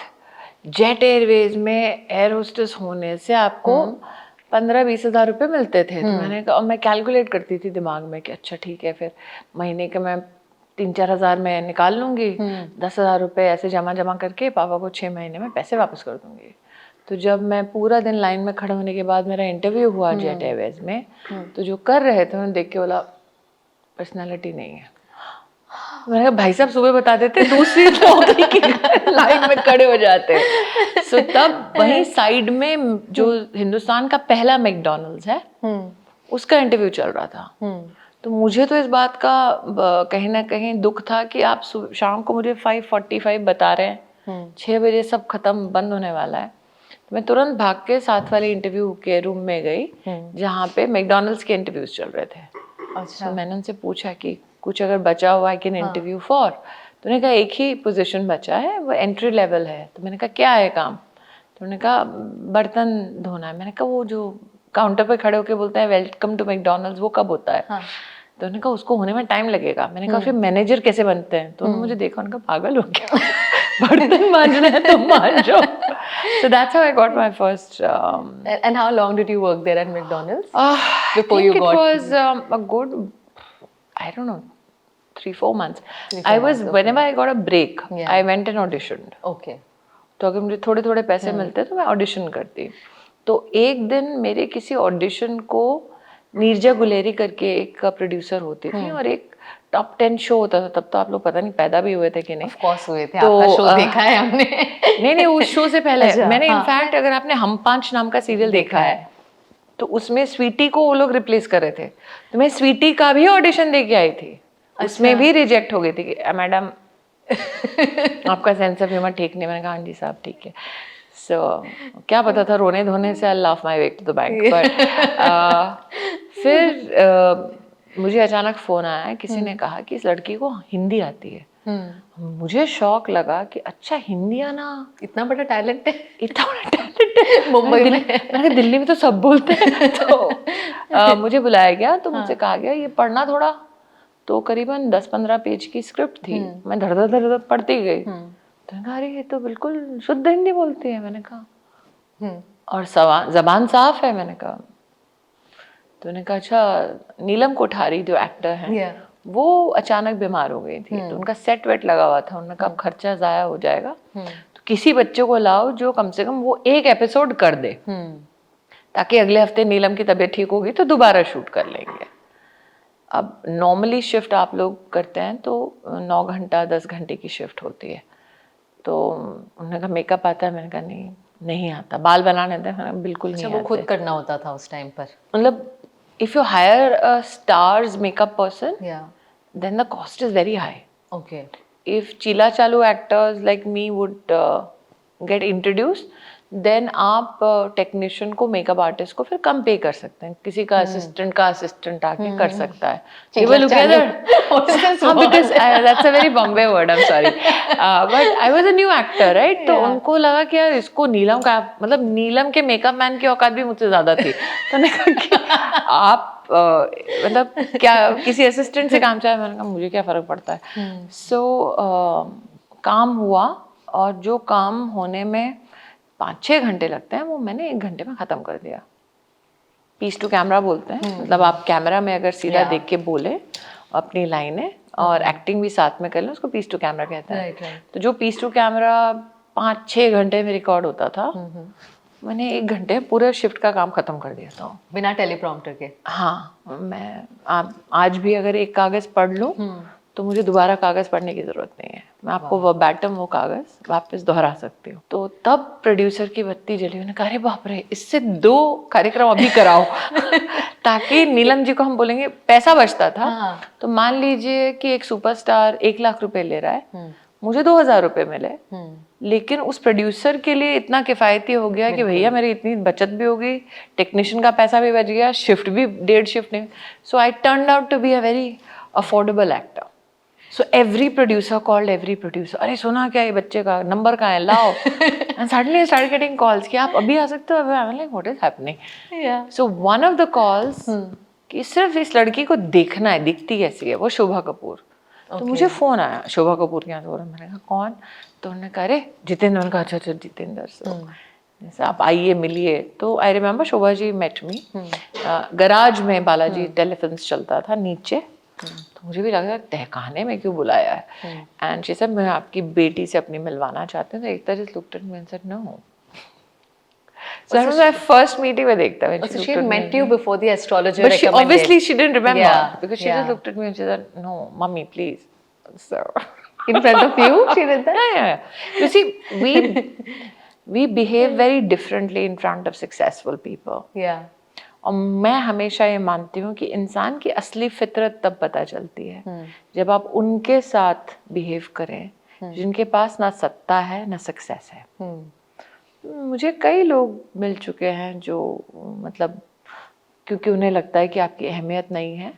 जेट एयरवेज में एयर होस्टेस होने से आपको 15-20 हज़ार रुपये मिलते थे। तो मैंने कहा, और मैं कैलकुलेट करती थी दिमाग में कि अच्छा ठीक है, फिर महीने के मैं 3-4 हज़ार में निकाल लूँगी, 10 हज़ार रुपये ऐसे जमा जमा करके पापा को 6 महीने में पैसे वापस कर दूँगी। तो जब मैं पूरा दिन लाइन में खड़े होने के बाद मेरा इंटरव्यू हुआ जेट एयरवेज में, तो जो कर रहे थे उन्होंने देख के बोला पर्सनैलिटी नहीं है। मैंने कहा भाई साहब सुबह बता देते, दूसरी नौकरी की लाइन में खड़े हो जाते। सो तब वहीं साइड में जो हिंदुस्तान का पहला मैकडॉनल्ड्स है उसका इंटरव्यू चल रहा था। तो मुझे तो इस बात का कहीं ना कहीं दुख था कि आप शाम को मुझे 5:45 बता रहे हैं, 6 बजे सब खत्म बंद होने वाला है। तो मैं तुरंत भाग के साथ वाले इंटरव्यू के रूम में गई जहाँ पे मैकडॉनल्ड्स के इंटरव्यूज चल रहे थे। अच्छा। तो मैंने उनसे पूछा कि कुछ अगर बचा हुआ है कैन इंटरव्यू फॉर। तो उन्होंने कहा एक ही पोजीशन बचा है, वो एंट्री लेवल है। तो मैंने कहा क्या है काम? तो उन्होंने कहा बर्तन धोना है। मैंने कहा वो जो काउंटर पे खड़े होके बोलते हैं वेलकम टू मैकडॉनल्ड्स, वो कब होता है? तो उन्होंने कहा उसको होने में टाइम लगेगा। मैंने कहा फिर मैनेजर कैसे बनते हैं? तो उन्होंने मुझे देखा, उनका पागल हो गया बर्तन मांजना है तो मांजो। So that's how I got my first. And how long did you work there at McDonald's? Before you got? It was a good, I don't know, 3-4 months. I was whenever I got a break, I went and auditioned. Okay. तो अगर मुझे थोड़े थोड़े पैसे मिलते तो मैं ऑडिशन करती। तो एक दिन मेरे किसी ऑडिशन को नीरजा गुलेरी करके एक प्रोड्यूसर होती थी और एक टॉप 10 शो होता था। तब तो आप लोग पता नहीं पैदा भी हुए थे कि नहीं। Of course हुए थे, आपका शो देखा है हमने। नहीं उस शो से पहले मैंने इनफैक्ट अगर आपने हम 5 नाम का सीरियल देखा है तो उसमें स्वीटी को वो लोग रिप्लेस कर रहे थे। तो मैं स्वीटी का भी ऑडिशन दे के आई थी। उसमें भी रिजेक्ट हो गई थी कि मैडम आपका सेंस ऑफ ह्यूमर ठीक नहीं। मैंने कहा हाँ जी साहब ठीक है। सो क्या पता था रोने धोने से I laugh my way to the bank. But फिर मुझे अचानक फोन आया, किसी ने कहा कि इस लड़की को हिंदी आती है। मुझे शौक लगा कि अच्छा हिंदी आना इतना बड़ा टैलेंट है, इतना बड़ा टैलेंट है मुंबई में। मैंने दिल्ली में तो सब बोलते हैं। तो मुझे बुलाया गया, तो मुझसे कहा गया ये पढ़ना थोड़ा। तो करीबन 10-15 पेज की स्क्रिप्ट थी। मैं धड़ धड़ धड़ पढ़ती गई। तो मैंने कहा अरे ये तो बिल्कुल शुद्ध हिंदी बोलती है। मैंने कहा और जबान साफ है। मैंने कहा तो उन्होंने कहा अच्छा नीलम कोठारी जो एक्टर हैं वो अचानक बीमार हो गई थी। तो उनका सेट वेट लगा हुआ था। उन्होंने कहा खर्चा ज़ाया हो जाएगा, तो किसी बच्चे को लाओ जो कम से कम वो एक एपिसोड कर दे, ताकि अगले हफ्ते नीलम की तबीयत ठीक होगी तो दोबारा शूट कर लेंगे। अब नॉर्मली शिफ्ट आप लोग करते हैं तो 9 घंटा 10 घंटे की शिफ्ट होती है। तो उन्होंने कहा मेकअप आता है? मैंने कहा नहीं आता। बाल बनाने थे? बिल्कुल नहीं। वो खुद करना होता था उस टाइम पर? मतलब if you hire a star's makeup person, then the cost is very high. Okay. If Chila Chalu actors like me would get introduced, then आप टेक्नीशियन को मेकअप आर्टिस्ट को फिर कम पे कर सकते हैं। किसी का असिस्टेंट आके कर सकता है। You will look at because that's a very Bombay word. I'm sorry, but I was a new actor, right? तो उनको लगा कि यार इसको नीलम का मतलब नीलम के मेकअप मैन की औकात भी मुझसे ज्यादा थी। तो मैंने कहा कि आप मतलब क्या किसी असिस्टेंट से काम चाहे? मैंने कहा मुझे क्या फर्क पड़ता है। सो काम हुआ और जो काम होने में 5-6 घंटे लगते हैं वो मैंने 1 घंटे में ख़त्म कर दिया। पीस टू कैमरा बोलते हैं। मतलब आप कैमरा में अगर सीधा देख के बोले अपनी लाइनें और एक्टिंग भी साथ में कर लें, उसको पीस टू कैमरा कहते हैं। तो जो पीस टू कैमरा 5-6 घंटे में रिकॉर्ड होता था, मैंने 1 घंटे पूरे शिफ्ट का काम ख़त्म कर दिया था बिना टेलीप्रॉम्प्टर के। हाँ, मैं आज भी अगर एक कागज़ पढ़ लूँ तो मुझे दोबारा कागज़ पढ़ने की ज़रूरत नहीं है। मैं आपको वर्बैटम वो कागज़ वापस दोहरा सकती हूँ। तो तब प्रोड्यूसर की बत्ती जली। उन्होंने कहा अरे बाप रे, इससे 2 कार्यक्रम अभी कराओ ताकि नीलम जी को हम बोलेंगे। पैसा बचता था। तो मान लीजिए कि एक सुपरस्टार 1 लाख रुपए ले रहा है, मुझे 2,000 रुपए मिले, लेकिन उस प्रोड्यूसर के लिए इतना किफ़ायती हो गया कि भैया मेरी इतनी बचत भी हो गई, टेक्नीशियन का पैसा भी बच गया, शिफ्ट भी 1.5 शिफ्ट नहीं। So I turned out to be a very affordable actor. So every producer called every producer, अरे सुना क्या ये बच्चे का नंबर कहाँ है, लाओ। And suddenly I started getting calls कि आप अभी आ सकते हो? I'm like what is happening? So one of the calls कि सिर्फ इस लड़की को देखना है, दिखती कैसी है, वो शोभा कपूर। तो मुझे फोन आया शोभा कपूर के यहाँ। तो मैंने कहा कौन? तो उन्होंने कहा अरे जितेंद्र। मैंने कहा अच्छा जितेंद्र। जैसे आप आइए मिलिए। तो I remember Shobha ji met me garage में, बालाजी टेलीफिल्म्स चलता था नीचे, तो मुझे भी लगा तहखाने में क्यों बुलाया है। एंड शी सेड मैं आपकी बेटी से अपनी मिलवाना चाहती हूँ। तो Ekta just looked at me and said no. So that was my first meeting with Ekta when she So looked she had at met me. you before the astrologer But she recommended. obviously she didn't remember, Yeah, because she yeah. just looked at me and she said, "No, mommy, please." So In front of you, she did that? yeah. You see, we behave very differently in front of successful people. Yeah. और मैं हमेशा ये मानती हूँ कि इंसान की असली फितरत तब पता चलती है जब आप उनके साथ बिहेव करें जिनके पास ना सत्ता है ना सक्सेस है। मुझे कई लोग मिल चुके हैं जो मतलब क्योंकि उन्हें लगता है कि आपकी अहमियत नहीं है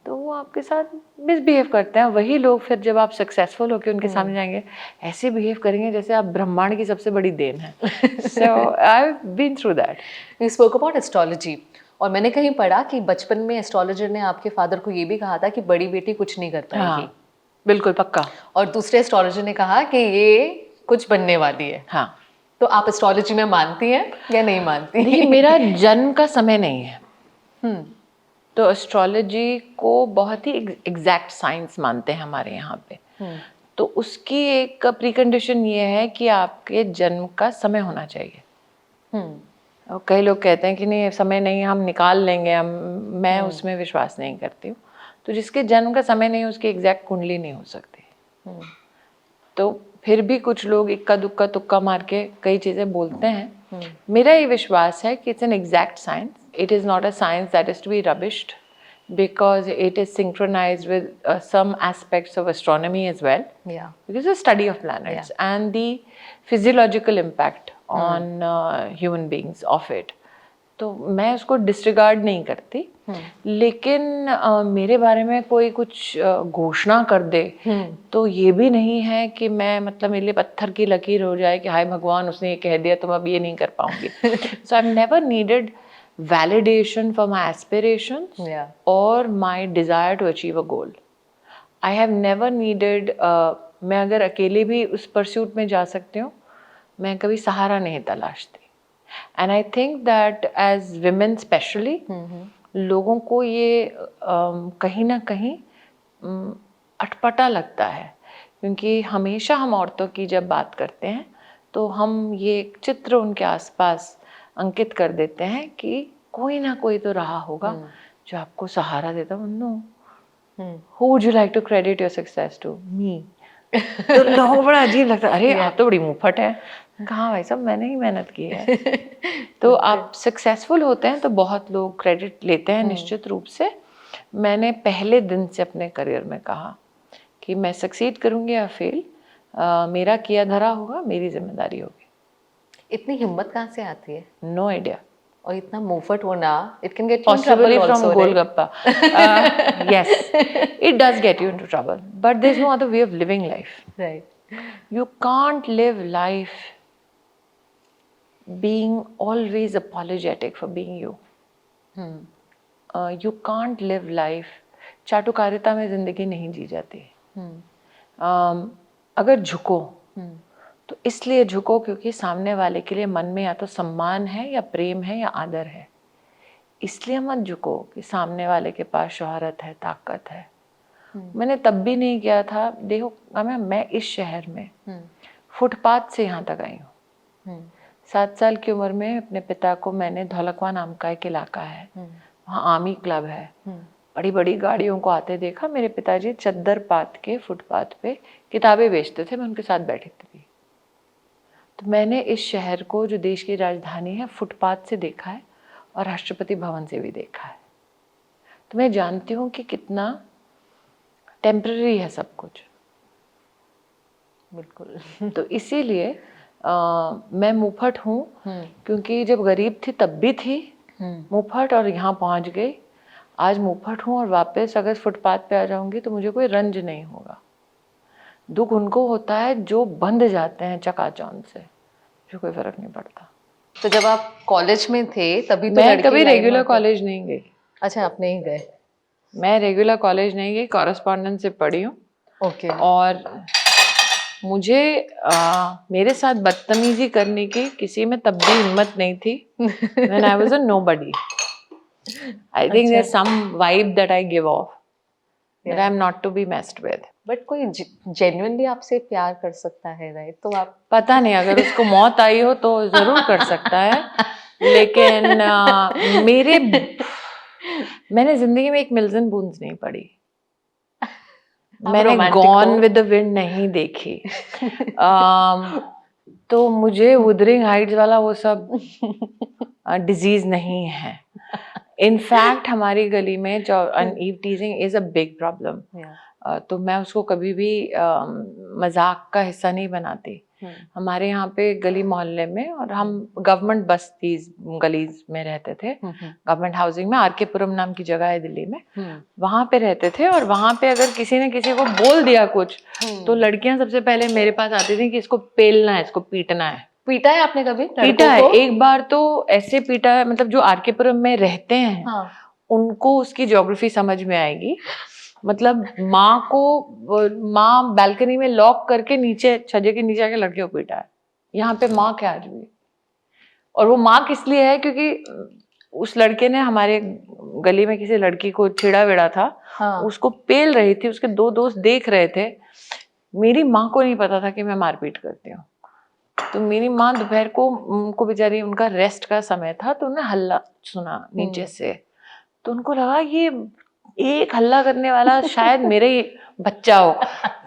तो वो आपके साथ मिसबिहेव करते हैं। वही लोग फिर जब आप सक्सेसफुल होकर उनके सामने जाएंगे ऐसे बिहेव करेंगे जैसे आप ब्रह्मांड की सबसे बड़ी देन है। So I have been through that. You spoke about astrology, और मैंने कहीं पढ़ा कि बचपन में एस्ट्रोलॉजर ने आपके फादर को ये भी कहा था कि बड़ी बेटी कुछ नहीं कर पाएगी। हाँ, बिल्कुल पक्का। और दूसरे एस्ट्रोलॉजर ने कहा कि ये कुछ बनने वाली है। हाँ। तो आप एस्ट्रोलॉजी में मानती हैं या नहीं मानती? देखिए, मेरा जन्म का समय नहीं है, तो एस्ट्रोलॉजी को बहुत ही एग्जैक्ट साइंस मानते हैं हमारे यहाँ पे। तो उसकी एक प्रीकंडीशन ये है कि आपके जन्म का समय होना चाहिए। और कई लोग कहते हैं कि नहीं समय नहीं, हम निकाल लेंगे, मैं उसमें विश्वास नहीं करती हूँ। तो जिसके जन्म का समय नहीं उसकी एग्जैक्ट कुंडली नहीं हो सकती। तो फिर भी कुछ लोग इक्का दुक्का तुक्का मार के कई चीज़ें बोलते हैं। मेरा ये विश्वास है कि it's an exact science, it is not a science that is to be rubbished because it is synchronized with some aspects of astronomy as well. Yeah. Because it's a study of planets and the physiological impact on human beings of it. तो मैं उसको डिसरिगार्ड नहीं करती, लेकिन मेरे बारे में कोई कुछ घोषणा कर दे तो ये भी नहीं है कि मैं मतलब मेरे लिए पत्थर की लकीर हो जाए कि हाय भगवान उसने ये कह दिया तो मैं अब ये नहीं कर पाऊंगी। So I've never needed validation for my aspirations or my desire to achieve a goal. I have never needed मैं अगर अकेले भी उस परस्यूट में जा सकती हूँ, मैं कभी सहारा नहीं तलाशती। And I think that as women specially, लोगों को ये कहीं ना कहीं अटपटा लगता है, क्योंकि हमेशा हम औरतों की जब बात करते हैं तो हम ये एक चित्र उनके आसपास अंकित कर देते हैं कि कोई ना कोई तो रहा होगा जो आपको सहारा देता। No, who would you like to credit your success to? Me. तो लोगों को बड़ा अजीब लगता है, अरे आप तो बड़ी मुंहफट है। कहाँ भाई साहब, मैंने ही मेहनत की है। तो आप सक्सेसफुल होते हैं तो बहुत लोग क्रेडिट लेते हैं निश्चित रूप से। मैंने पहले दिन से अपने करियर में कहा कि मैं सक्सीड करूँगी या फेल, मेरा किया धरा होगा, मेरी जिम्मेदारी होगी। इतनी हिम्मत कहाँ से आती है? No idea. और इतना मुंहफट होना, it can get you in Possibly trouble from also, Golgappa. Yes, it does get you into trouble, but there's no other way of living life. Right. You can't live life being always apologetic for being you. You can't live life, चाटुकारिता में जिंदगी नहीं जी जाती। अगर झुको तो इसलिए झुको क्योंकि सामने वाले के लिए मन में या तो सम्मान है या प्रेम है या आदर है। इसलिए मत झुको कि सामने वाले के पास शोहरत है, ताकत है। मैंने तब भी नहीं किया था। देखो मैं इस शहर में फुटपाथ से यहाँ तक आई हूँ। 7 साल की उम्र में अपने पिता को मैंने धौलकवा नाम का एक इलाका है, वहाँ आर्मी क्लब है, बड़ी बड़ी गाड़ियों को आते देखा। मेरे पिताजी चद्दर पात के फुटपाथ पे किताबें बेचते थे, मैं उनके साथ बैठी थी। तो मैंने इस शहर को, जो देश की राजधानी है, फुटपाथ से देखा है और राष्ट्रपति भवन से भी देखा है। तो मैं जानती हूँ कि कितना टेम्पररी है सब कुछ। बिल्कुल। तो इसीलिए मैं मुंहफट हूँ, क्योंकि जब गरीब थी तब भी थी मुंहफट, और यहाँ पहुँच गई। आज मुंहफट हूँ और वापस अगर फुटपाथ पे आ जाऊँगी तो मुझे कोई रंज नहीं होगा। दुख उनको होता है जो बंध जाते हैं चकाचौंध से, जो कोई फर्क नहीं पड़ता। तो जब आप कॉलेज में थे तभी तो मैं कभी रेगुलर कॉलेज नहीं गई। अच्छा, आप नहीं गए? मैं रेगुलर कॉलेज नहीं गई, कॉरेस्पॉन्डेंस से पढ़ी हूँ। ओके। और मुझे मेरे साथ बदतमीजी करने की किसी में तब भी हिम्मत नहीं थी when I was a nobody. I think there's some vibe that I give off that I'm not to be messed with. But कोई जेन्युइनली आपसे प्यार कर सकता है, राइट? तो आप पता नहीं, अगर उसको मौत आई हो तो जरूर कर सकता है, लेकिन मैंने जिंदगी में एक मिल्टन बूंद नहीं पढ़ी, मैंने गॉन विद द विंड नहीं देखी, तो मुझे वुदरिंग हाइट्स वाला वो सब डिजीज नहीं है. इनफैक्ट हमारी गली में eve teasing is a big problem. तो मैं उसको कभी भी मजाक का हिस्सा नहीं बनाती. हमारे यहाँ पे गली मोहल्ले में, और हम गवर्नमेंट बस्ती गलीज में रहते थे, गवर्नमेंट हाउसिंग में, आरके पुरम नाम की जगह है दिल्ली में, वहां पे रहते थे. और वहां पे अगर किसी ने किसी को बोल दिया कुछ, तो लड़कियां सबसे पहले मेरे पास आती थी कि इसको पेलना है, इसको पीटना है. पीटा है आपने कभी? पीटा है, एक बार तो ऐसे पीटा है, मतलब जो आरके पुरम में रहते हैं उनको उसकी ज्योग्राफी समझ में आएगी. मतलब माँ बैल्कनी में लॉक करके नीचे छज्जे के नीचे आके लड़के को पीटा है. यहाँ पे माँ क्या आज भी. और वो माँ किस लिए है, क्योंकि उस लड़के ने हमारे गली में किसी लड़की को छेड़ा वेड़ा था. उसको पेल रही थी, उसके 2 दोस्त देख रहे थे. मेरी माँ को नहीं पता था कि मैं मारपीट करती हूँ. तो मेरी माँ दोपहर को, उनको बेचारी, उनका रेस्ट का समय था, तो उन्हें हल्ला सुना नीचे से. तो उनको लगा ये एक हल्ला करने वाला शायद मेरे ही बच्चा हो,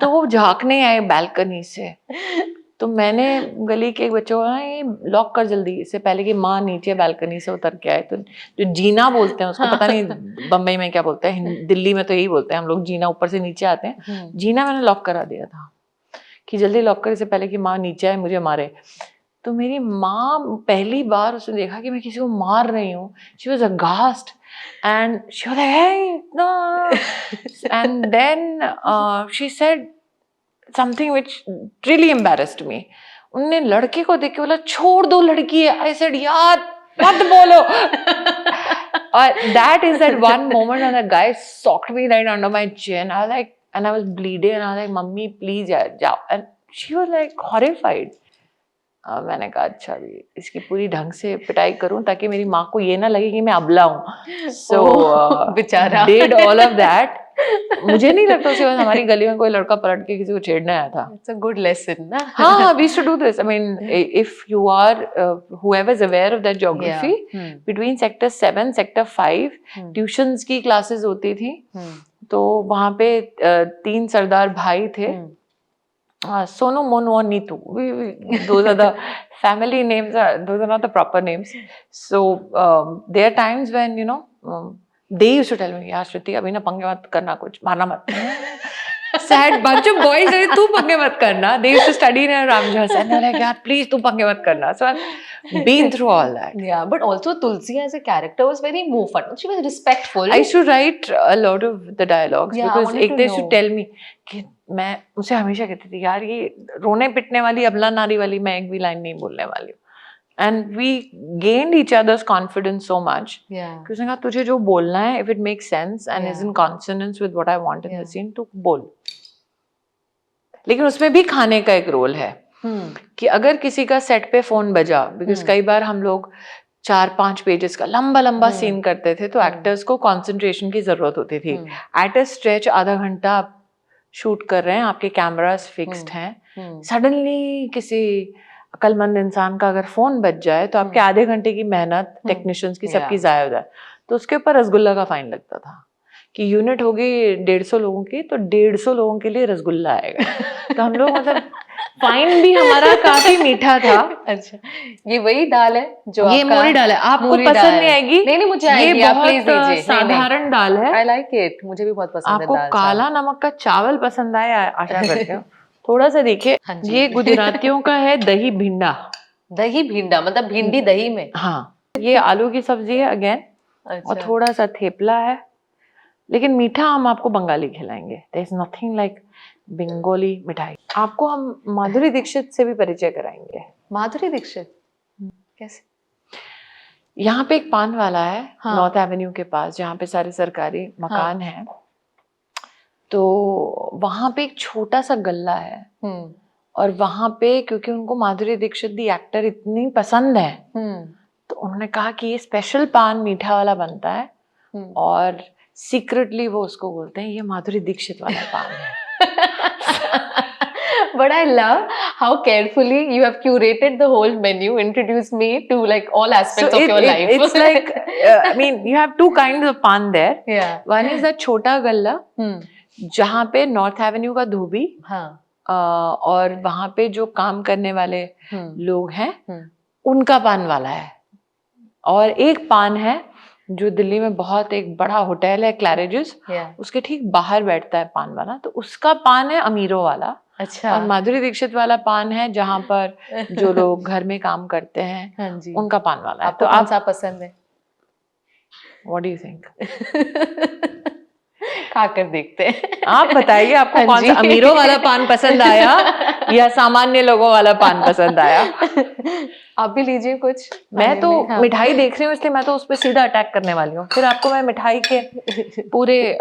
तो वो झांकने आए बैल्कनी से. तो मैंने गली के एक बच्चे को कहा, ये लॉक कर जल्दी, इससे पहले कि माँ नीचे बैल्कनी से उतर के आए. तो जो जीना बोलते हैं उसको, पता नहीं बम्बई में क्या बोलते हैं, दिल्ली में तो यही बोलते हैं हम लोग, जीना, ऊपर से नीचे आते हैं. जीना मैंने लॉक करा दिया था कि जल्दी लॉक कर, इससे पहले कि माँ नीचे आए मुझे मारे. तो मेरी माँ पहली बार उसने देखा कि मैं किसी को मार रही हूँ. She was aghast and she was like, hey, no. And then she said something which really embarrassed me. उन्होंने लड़के को देख के बोला, छोड़ दो लड़की है. I said, यार मत बोलो. That is that one moment when the guy socked me right under my chin. I was like, and I was bleeding, and I was like, mummy please यार जाओ. And she was like horrified. मैंने कहा अच्छा भी इसकी पूरी ढंग से पिटाई करूं ताकि मेरी माँ को ये ना लगे कि मैं अबला हूँ. सो बेचारा डिड ऑल ऑफ दैट. मुझे नहीं लगता उसके बाद हमारी गली में कोई लड़का पलट के किसी को छेड़ने आया था. इट्स अ गुड लेसन ना. हाँ, we used to do this. I mean, if you are whoever is aware of that geography, between sector 7, sector 5, tuitions की क्लासेस होती थी. तो वहाँ पे 3 सरदार भाई थे, Sonu, Monu, and Neetu. Those are the family names. Those are not the proper names. So there are times when, you know, they used to tell me, "यार श्रुति, अभी ना पंगे मत करना, कुछ मारना मत." Sad bunch of boys, तू पंगे मत करना. They used to study in Ramjas, and they're like, "यार please तू पंगे मत करना." So I've been through all that. Yeah, but also Tulsi as a character was very moved. She was respectful. I used to write a lot of the dialogues, because एक they used to tell me कि मैं उसे हमेशा कहती थी, यार ये रोने पिटने वाली अबला नारी वाली मैं एक भी लाइन नहीं बोलने वाली हूँ. And we gained each other's confidence so much. कि उसने कहा तुझे जो बोलना है, if it makes sense and is in consonance with what I want in the scene, तो बोल. लेकिन उसमें भी खाने का एक रोल है कि अगर किसी का सेट पे फोन बजा, बिकॉज कई बार हम लोग 4-5 पेजेस का लंबा लंबा सीन करते थे, तो एक्टर्स को कंसंट्रेशन की जरूरत होती थी. एट अ स्ट्रेच आधा घंटा आप शूट कर रहे हैं, आपके कैमरास फिक्स्ड हैं, सडनली किसी अक्लमंद इंसान का अगर फोन बज जाए तो आपके आधे घंटे की मेहनत टेक्नीशियंस की सबकी जाया हो जाए. तो उसके ऊपर रसगुल्ला का फाइन लगता था कि यूनिट होगी 150 लोगों की, तो 150 लोगों के लिए रसगुल्ला आएगा. तो हम लोग, मतलब फाइन भी हमारा काफी मीठा था. अच्छा, ये वही दाल है जो ये मोरी दाल है, आपको पसंद नहीं आएगी. नहीं मुझे आएगी, ये बहुत साधारण दाल है. आई लाइक इट, मुझे भी बहुत पसंद है. आपको काला नमक का चावल पसंद आया, आशा करती हूँ. थोड़ा सा देखिए, ये गुजरातियों का है दही भिंडा. दही भिंडा मतलब भिंडी दही में? हाँ, ये आलू की सब्जी है अगेन. और थोड़ा सा थेपला है, लेकिन मीठा हम आपको बंगाली खिलाएंगे. There is nothing like Bengali mithai. आपको हम माधुरी दीक्षित से भी परिचय कराएंगे. माधुरी दीक्षित कैसे? यहाँ पे एक पान वाला है नॉर्थ एवेन्यू के पास, जहाँ पे सारे सरकारी मकान हैं. तो वहां पे एक छोटा सा गल्ला है, और वहां पे क्योंकि उनको माधुरी दीक्षित दी एक्टर इतनी पसंद है, तो उन्होंने कहा कि ये स्पेशल पान मीठा वाला बनता है, और सीक्रेटली वो उसको बोलते हैं ये माधुरी दीक्षित वाला पान है। But I love how carefully you have curated the whole menu, introduced me to like all aspects of your life. It's like, I mean, you have two kinds of pan there. Yeah. One is that छोटा गल्ला, जहाँ पे नॉर्थ एवेन्यू का धोबी, और वहाँ पे जो काम करने वाले लोग हैं, उनका पान वाला है। और एक पान है जो दिल्ली में बहुत एक बड़ा होटल है क्लैरेजेस, उसके ठीक बाहर बैठता है पान वाला, तो उसका पान है अमीरों वाला। अच्छा। और माधुरी दीक्षित वाला पान है जहाँ पर जो लोग घर में काम करते हैं, हाँ जी, उनका पान वाला है। आपको कौन सा पसंद है? What do you think? खाकर देखते हैं। आप बताइए आपको कौन सा अमीरों वाला पान पसंद आया या सामान्य लोगों वाला पान पसंद आया? आप भी लीजिए कुछ। मैं तो मिठाई देख रही हूँ इसलिए मैं तो उस पर सीधा अटैक करने वाली हूँ, फिर आपको मैं मिठाई के पूरे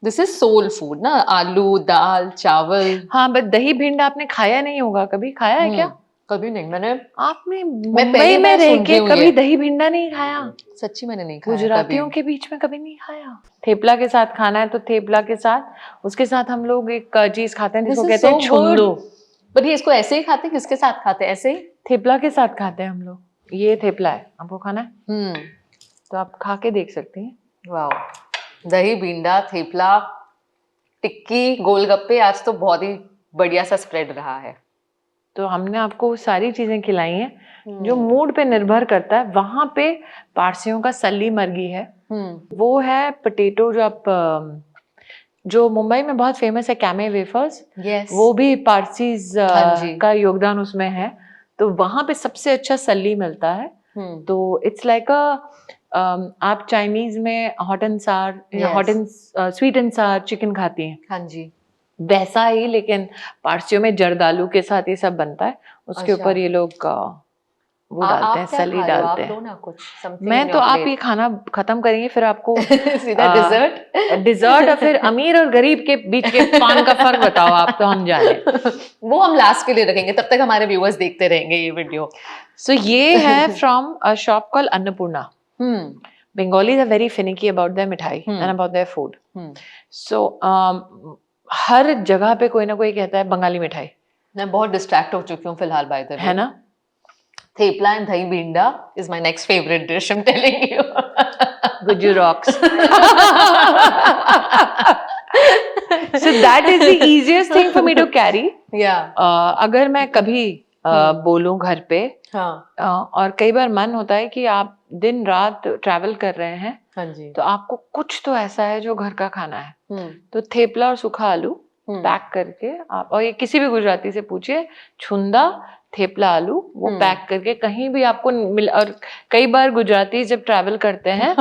दिस इज सोल फूड ना, आलू दाल चावल। हाँ, बट दही भिंड आपने खाया नहीं होगा, कभी खाया है क्या? कभी नहीं। आपने मुंबई में रह के कभी दही भिंडा नहीं खाया? सच्ची मैंने नहीं खाया। गुजरातियों के बीच में कभी नहीं खाया? थेपला के साथ खाना है तो थेपला के साथ, उसके साथ हम लोग एक चीज खाते हैं जिसको कहते हैं छुंदो। बट ये इसको ऐसे ही खाते हैं? किसके साथ खाते हैं? ऐसे ही थेपला के साथ खाते हैं हम लोग। ये थेपला है, आपको खाना है तो आप खा के देख सकती हैं। वाओ, दही भिंडा, थेपला, टिक्की, गोलगप्पे, आज तो बहुत ही बढ़िया सा स्प्रेड रहा है। तो हमने आपको सारी चीजें खिलाई हैं जो मूड पे निर्भर करता है। वहां पे पारसियों का सल्ली मर्गी है, वो है पोटैटो, जो आप जो मुंबई में बहुत फेमस है, कैमे वेफर्स, वो भी पारसीज का योगदान उसमें है। तो वहां पे सबसे अच्छा सल्ली मिलता है। तो इट्स लाइक आप चाइनीज में हॉट एंड सार, हॉट एंड स्वीट एंड सार चिकन खाती हैं, हाँ जी, वैसा ही, लेकिन पारसियों में जर्दालू के साथ ये सब बनता है। उसके ऊपर ये लोग वो डालते हैं, सली डालते हैं। मैं तो आप ये खाना खत्म करेंगे फिर आपको सीधा डिजर्ट और फिर अमीर और गरीब के बीच के पान का फर्क बताओ आप, तो हम जाने। वो हम लास्ट के लिए रखेंगे, तब तक हमारे व्यूअर्स देखते रहेंगे ये वीडियो। सो ये है from a shop called Annapurna. Bengalis are very finicky about their मिठाई and about their food. So हर जगह पे कोई ना कोई कहता है बंगाली मिठाई। मैं बहुत डिस्ट्रैक्ट हो चुकी हूँ फिलहाल, बाय द वे, है ना? थेपला एंड दही भिंडा is my next favorite dish, I'm telling you. Guju rocks. So that is the easiest thing for me to carry. Yeah. अगर मैं कभी बोलूं घर पे, और कई बार मन होता है कि आप दिन रात ट्रैवल कर रहे हैं, हाँ जी, तो आपको कुछ तो ऐसा है जो घर का खाना है, तो थेपला और सूखा आलू पैक करके आप, और ये किसी भी गुजराती से पूछिए, छुंदा थेपला आलू, वो पैक करके कहीं भी आपको मिल। और कई बार गुजराती जब ट्रैवल करते हैं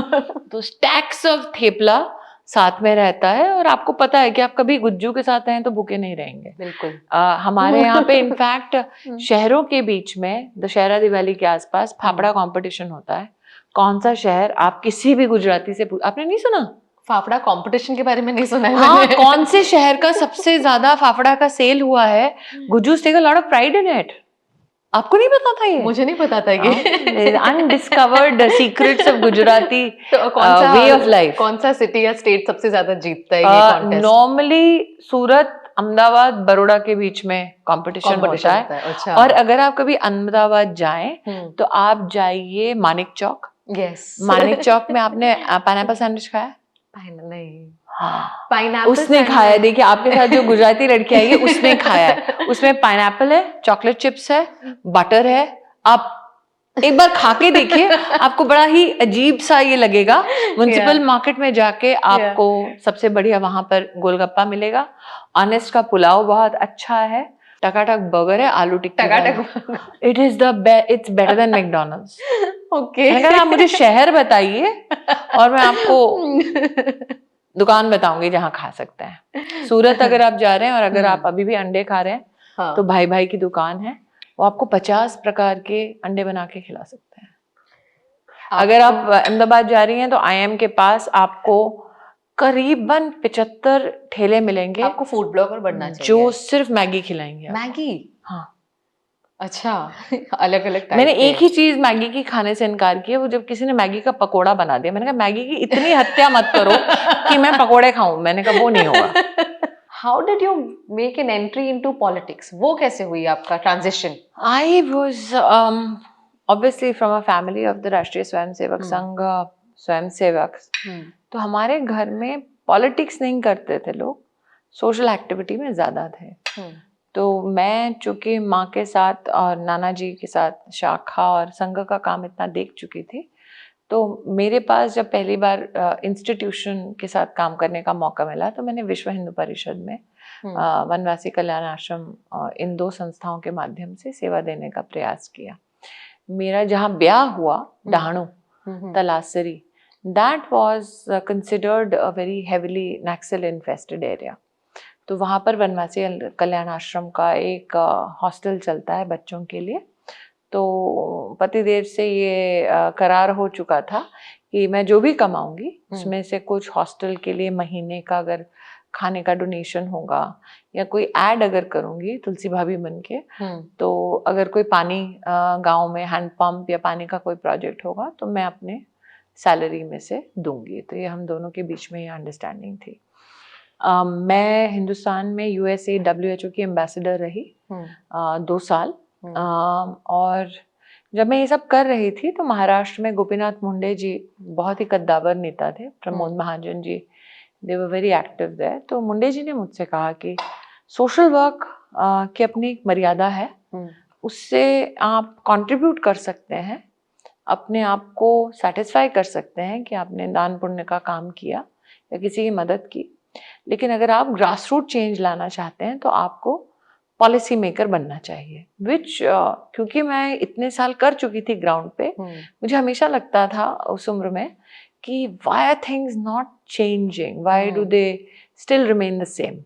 तो स्टैक्स ऑफ थेपला साथ में रहता है, और आपको पता है कि आप कभी गुज्जू के साथ हैं तो भूखे नहीं रहेंगे। बिल्कुल। हमारे यहाँ पे इनफैक्ट शहरों के बीच में दशहरा दिवाली के आसपास फाफड़ा कंपटीशन होता है। कौन सा शहर, आप किसी भी गुजराती से आपने नहीं सुना? फाफड़ा कंपटीशन के बारे में नहीं सुना है। हाँ, कौन से शहर का सबसे ज्यादा फाफड़ा का सेल हुआ है? Gujjus take a lot of pride in it. आपको नहीं पता था ये? मुझे नहीं पता था ये। Undiscovered secrets of Gujarati way of life. कौन सा सिटी या स्टेट सबसे ज्यादा जीतता है ये कॉन्टेस्ट? नॉर्मली सूरत, अहमदाबाद, बड़ौदा के बीच में कंपटीशन होता है। अच्छा। और अगर आप कभी अहमदाबाद जाएं तो आप जाइए मानिक चौक। यस। मानिक चौक में आपने पाइनएप्पल सैंडविच खाया? नहीं। हाँ, पाइनएप्पल उसने खाया है। देखिए आपके साथ जो गुजराती लड़की आई है उसने खाया है। उसमें पाइनएप्पल है, चॉकलेट चिप्स है, बटर है। आप एक बार खा के देखिए, आपको बड़ा ही अजीब सा ये लगेगा। म्युनिसिपल मार्केट में जाके आपको सबसे बढ़िया वहां पर गोलगप्पा मिलेगा। ऑनेस्ट का पुलाव बहुत अच्छा है। टकाटक बर्गर है, aloo tikki. Takatak it is it's better than McDonald's. Okay. अगर आप मुझे शहर बताइए और मैं आपको दुकान बताऊंगी जहाँ खा सकते हैं। सूरत अगर आप जा रहे हैं और अगर आप अभी भी अंडे खा रहे हैं तो भाई भाई की दुकान है, वो आपको 50 प्रकार के अंडे बना के खिला सकते हैं। अगर आप अहमदाबाद जा रही हैं तो IIM के पास आपको करीबन 75 ठेले मिलेंगे आपको फूड ब्लॉगर बनना चाहिए। जो सिर्फ मैगी खिलाएंगे आपको। मैगी? हाँ। अच्छा। अलग अलग मैंने एक ही चीज मैगी की खाने से इनकार किया, वो जब किसी ने मैगी का पकोड़ा बना दिया। मैंने कहा मैगी की इतनी हत्या मत करो कि मैं पकोड़े खाऊं। मैंने कहा वो नहीं होगा। How did you make an entry into politics? वो कैसे हुई आपका transition? I was obviously from a family of the राष्ट्रीय स्वयंसेवक संघ स्वयंसेवक। तो हमारे घर में पॉलिटिक्स नहीं करते थे लोग, सोशल एक्टिविटी में ज़्यादा थे। तो मैं चूँकि माँ के साथ और नाना जी के साथ शाखा और संघ का काम इतना देख चुकी थी, तो मेरे पास जब पहली बार इंस्टीट्यूशन के साथ काम करने का मौका मिला तो मैंने विश्व हिंदू परिषद में वनवासी कल्याण आश्रम इन 2 संस्थाओं के माध्यम से सेवा देने का प्रयास किया। मेरा जहाँ ब्याह हुआ Dahanu Talasari, that was considered a very heavily Naxal infested area. तो वहाँ पर वनवासी कल्याण आश्रम का एक हॉस्टल चलता है बच्चों के लिए। तो पतिदेव से ये करार हो चुका था कि मैं जो भी कमाऊंगी उसमें से कुछ हॉस्टल के लिए महीने का अगर खाने का डोनेशन होगा या कोई ऐड अगर करूंगी तुलसी भाभी बन के, तो अगर कोई पानी गांव में हैंड पंप या पानी का कोई प्रोजेक्ट होगा तो मैं अपने सैलरी में से दूंगी। तो ये हम दोनों के बीच में ये अंडरस्टैंडिंग थी। मैं हिंदुस्तान में USA WHO की एम्बेसडर रही 2 साल। और जब मैं ये सब कर रही थी तो महाराष्ट्र में गोपीनाथ मुंडे जी बहुत ही कद्दावर नेता थे, प्रमोद महाजन जी, दे वर वेरी एक्टिव देयर। तो मुंडे जी ने मुझसे कहा कि सोशल वर्क की अपनी एक मर्यादा है, उससे आप कंट्रीब्यूट कर सकते हैं, अपने आप को सेटिस्फाई कर सकते हैं कि आपने दान पुण्य का काम किया या किसी की मदद की, लेकिन अगर आप ग्रास रूट चेंज लाना चाहते हैं तो आपको पॉलिसी मेकर बनना चाहिए। विच क्योंकि मैं इतने साल कर चुकी थी ग्राउंड पे, मुझे हमेशा लगता था उस उम्र में कि why are things not changing, why do they still remain the same.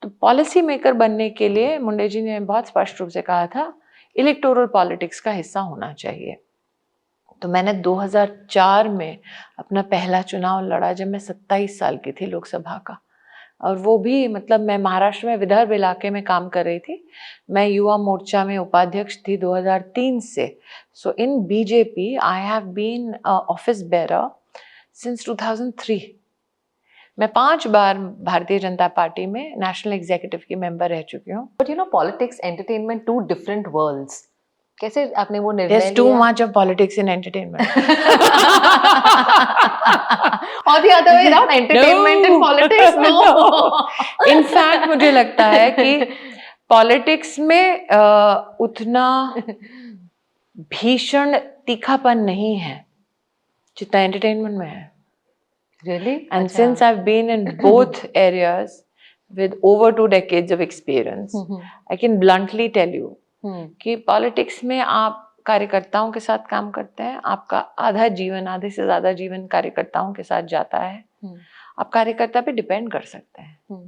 तो पॉलिसी मेकर बनने के लिए मुंडे जी ने बहुत स्पष्ट रूप से कहा था इलेक्टोरल पॉलिटिक्स का हिस्सा होना चाहिए। तो मैंने 2004 में अपना पहला चुनाव लड़ा जब मैं 27 साल की थी लोकसभा का, और वो भी मतलब मैं महाराष्ट्र में विदर्भ इलाके में काम कर रही थी। मैं युवा मोर्चा में उपाध्यक्ष थी 2003 से। So in BJP I have been office bearer since 2003। मैं 5 बार भारतीय जनता पार्टी में नेशनल एग्जीक्यूटिव की मेंबर रह चुकी हूँ। But you know politics entertainment, 2 different worlds. कैसे आपने वो निर्णय लिया? There's too much of politics in entertainment. Or the other way around, entertainment and politics? No. In fact, मुझे लगता है कि पॉलिटिक्स में उतना भीषण तीखापन नहीं है जितना एंटरटेनमेंट में है। Really? And since I've been in both areas with over 2 decades of experience, I can bluntly tell you कि पॉलिटिक्स में आप कार्यकर्ताओं के साथ काम करते हैं, आपका आधा जीवन, आधे से ज्यादा जीवन कार्यकर्ताओं के साथ जाता है। आप कार्यकर्ता पे डिपेंड कर सकते हैं।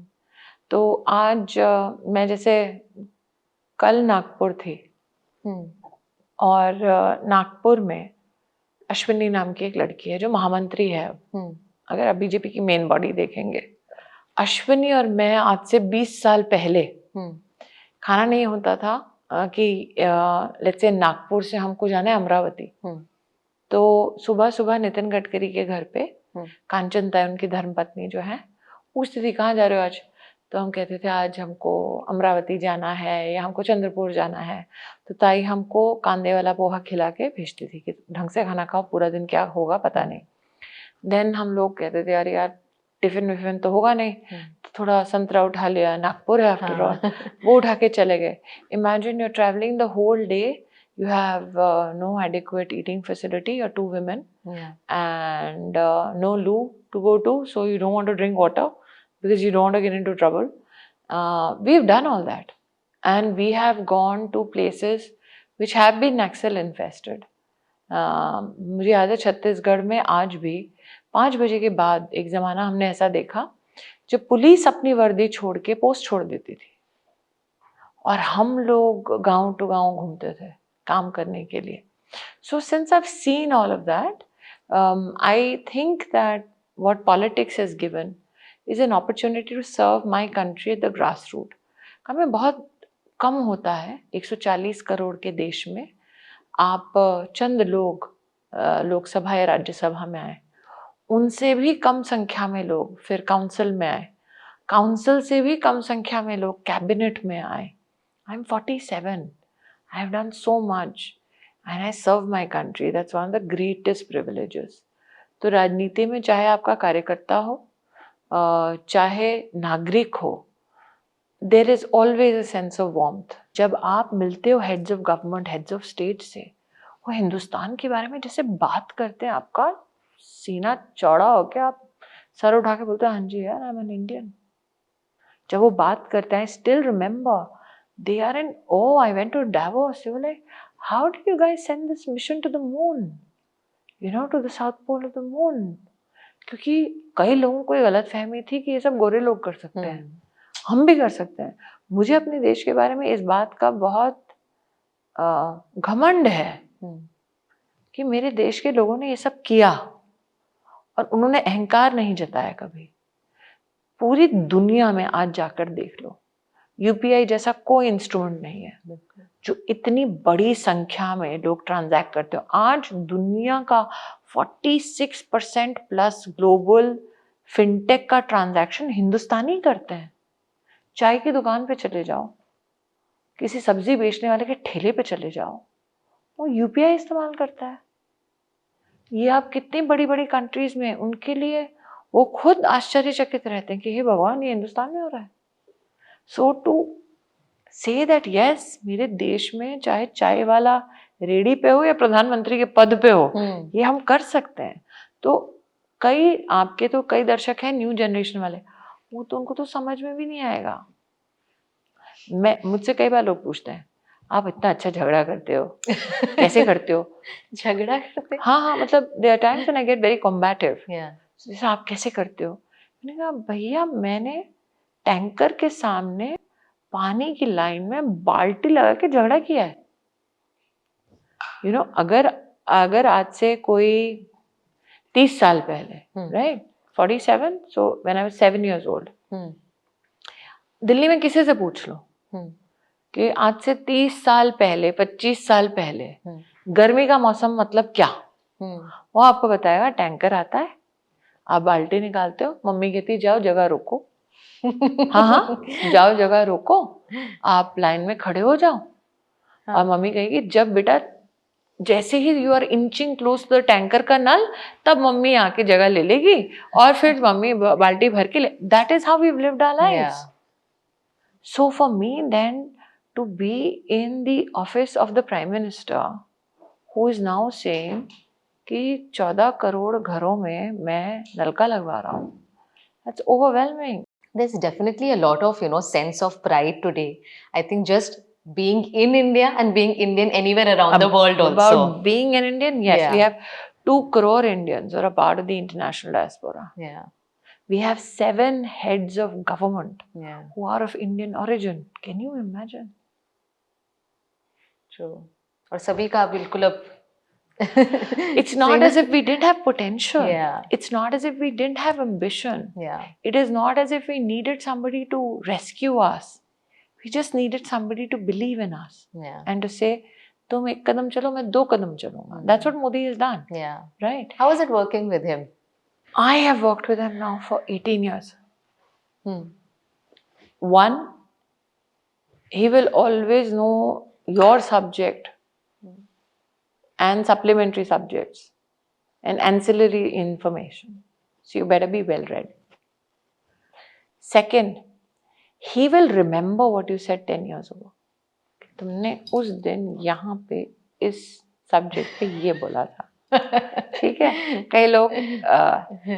तो आज मैं जैसे कल नागपुर थी और नागपुर में अश्विनी नाम की एक लड़की है जो महामंत्री है। अगर आप बीजेपी की मेन बॉडी देखेंगे, अश्विनी और मैं आज से 20 साल पहले खाना नहीं होता था कि लेट्स से नागपुर से हमको जाना है अमरावती, तो सुबह सुबह नितिन गडकरी के घर पे कांचन ताई उनकी धर्मपत्नी जो है पूछती थी कहाँ जा रहे हो आज, तो हम कहते थे आज हमको अमरावती जाना है या हमको चंद्रपुर जाना है। तो ताई हमको कांदे वाला पोहा खिला के भेजती थी कि ढंग से खाना खाओ, पूरा दिन क्या होगा पता नहीं। देन हम लोग कहते थे यार यार टिफिन विफिन तो होगा नहीं, तो थोड़ा संतरा उठा लिया, नागपुर है आफ्टर ऑल, वो उठा के चले गए। Imagine you are travelling the whole day, you have no adequate eating facility, you're 2 women, and no loo to go to, so you don't want to drink water because you don't want to get into trouble. We've done all that, and we have gone to places which have been Naxal infested. मुझे याद है छत्तीसगढ़ में आज भी 5 बजे के बाद एक ज़माना हमने ऐसा देखा जब पुलिस अपनी वर्दी छोड़ के पोस्ट छोड़ देती थी और हम लोग गांव टू गांव घूमते थे काम करने के लिए। So since I've seen all of that, I think that what politics has given is an opportunity to serve my country at the grassroots. हमें बहुत कम होता है 140 करोड़ के देश में आप चंद लोग लोकसभा या राज्यसभा में आए, उनसे भी कम संख्या में लोग फिर काउंसिल में आए, काउंसिल से भी कम संख्या में लोग कैबिनेट में आए. I am 47. I have done so much and I serve my country. That's one of the greatest privileges. तो राजनीति में चाहे आपका कार्यकर्ता हो, चाहे नागरिक हो, there is always a sense of warmth. जब आप मिलते हो heads of government, heads of state से, वो हिंदुस्तान के बारे में जैसे बात करते हैं, आपका सीना चौड़ा होके आप सर उठा के बोलते हैं हाँ जी यार, आई एम एन इंडियन. जब वो बात करते हैं, still remember, they are in, oh, I went to Davos. They were like, how did you guys send this mission to the moon? You know, to the south pole of the moon. क्योंकि कई लोगों को ये गलत फहमी थी कि ये सब गोरे लोग कर सकते हैं, हम भी कर सकते हैं. मुझे अपने देश के बारे में इस बात का बहुत घमंड है कि मेरे देश के लोगों ने ये सब किया और उन्होंने अहंकार नहीं जताया कभी. पूरी दुनिया में आज जाकर देख लो, यूपीआई जैसा कोई इंस्ट्रूमेंट नहीं है जो इतनी बड़ी संख्या में लोग ट्रांजैक्ट करते हो. आज दुनिया का 46% प्लस ग्लोबल फिनटेक का ट्रांजैक्शन हिंदुस्तानी करते हैं. चाय की दुकान पे चले जाओ, किसी सब्जी बेचने वाले के ठेले पे चले जाओ, वो यूपीआई इस्तेमाल करता है. ये आप कितनी बड़ी बड़ी कंट्रीज में, उनके लिए वो खुद आश्चर्यचकित रहते हैं कि हे भगवान, ये हिंदुस्तान में हो रहा है. So to say that yes, मेरे देश में चाहे चाय वाला रेडी पे हो या प्रधानमंत्री के पद पे हो, ये हम कर सकते हैं. तो कई आपके तो कई दर्शक हैं न्यू जनरेशन वाले, वो तो उनको तो समझ में भी नहीं आएगा. मुझसे कई बार लोग पूछते हैं, आप इतना अच्छा झगड़ा करते हो, कैसे करते हो? झगड़ा करते? हाँ, मतलब there are times when I get very combative. जैसे आप कैसे करते हो? मैंने कहा भैया, मैंने टैंकर के सामने पानी की लाइन में बाल्टी लगा के झगड़ा किया है. यू नो, अगर आज से कोई 30 साल पहले, right, 47, so when I was 7 years old, Delhi में किसी से पूछ लो कि आज से 30 साल पहले, 25 साल पहले गर्मी का मौसम मतलब क्या, वो आपको बताएगा टैंकर आता है, आप बाल्टी निकालते हो, मम्मी कहती जाओ जगह रोको. हाँ, जाओ जगह रोको, आप लाइन में खड़े हो जाओ. और मम्मी कहेगी जब बेटा, जैसे ही you are inching close to the tanker का नल, तब मम्मी आके जगह ले लेगी और फिर मम्मी बाल्टी भर के ले. That is how we have lived our lives. So for me then to be in the office of the prime minister who is now saying कि 14 करोड़ घरों में मैं नलका लगवा रहा हूँ, that's overwhelming. There's definitely a lot of, sense of pride today. I think just being in India and being Indian anywhere around the world also. About being an Indian, yes. We have 2 crore Indians who are a part of the international diaspora. Yeah. We have 7 heads of government who are of Indian origin. Can you imagine? True. और सभी का बिल्कुल अब it's not as if we didn't have potential. Yeah. It's not as if we didn't have ambition. Yeah. It is not as if we needed somebody to rescue us. We just needed somebody to believe in us. Yeah. And to say, तुम 1 कदम चलो, मैं 2 कदम चलूंगा. That's what Modi has done. Yeah. Right. How is it working with him? I have worked with him now for 18 years. One, he will always know your subject and supplementary subjects and ancillary information. So you better be well read. Second, he will remember what you said 10 years ago. तुमने उस दिन यहाँ पे इस सब्जेक्ट पे ये बोला था. ठीक है. कई लोग.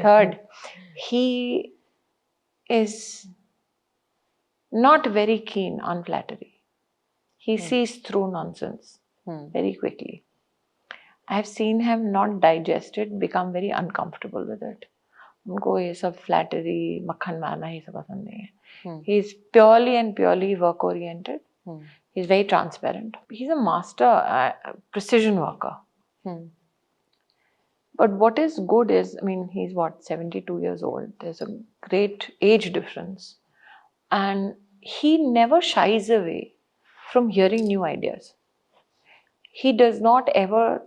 Third, he is not very keen on flattery. He sees through nonsense very quickly. I have seen him not digest it, become very uncomfortable with it. उनको ये सब flattery, मक्खन मारना ये सब पसंद नहीं है. He is purely and purely work oriented. He is very transparent. He is a master precision worker. But what is good is, I mean, he's what, 72 years old. There's a great age difference. And he never shies away from hearing new ideas. He does not ever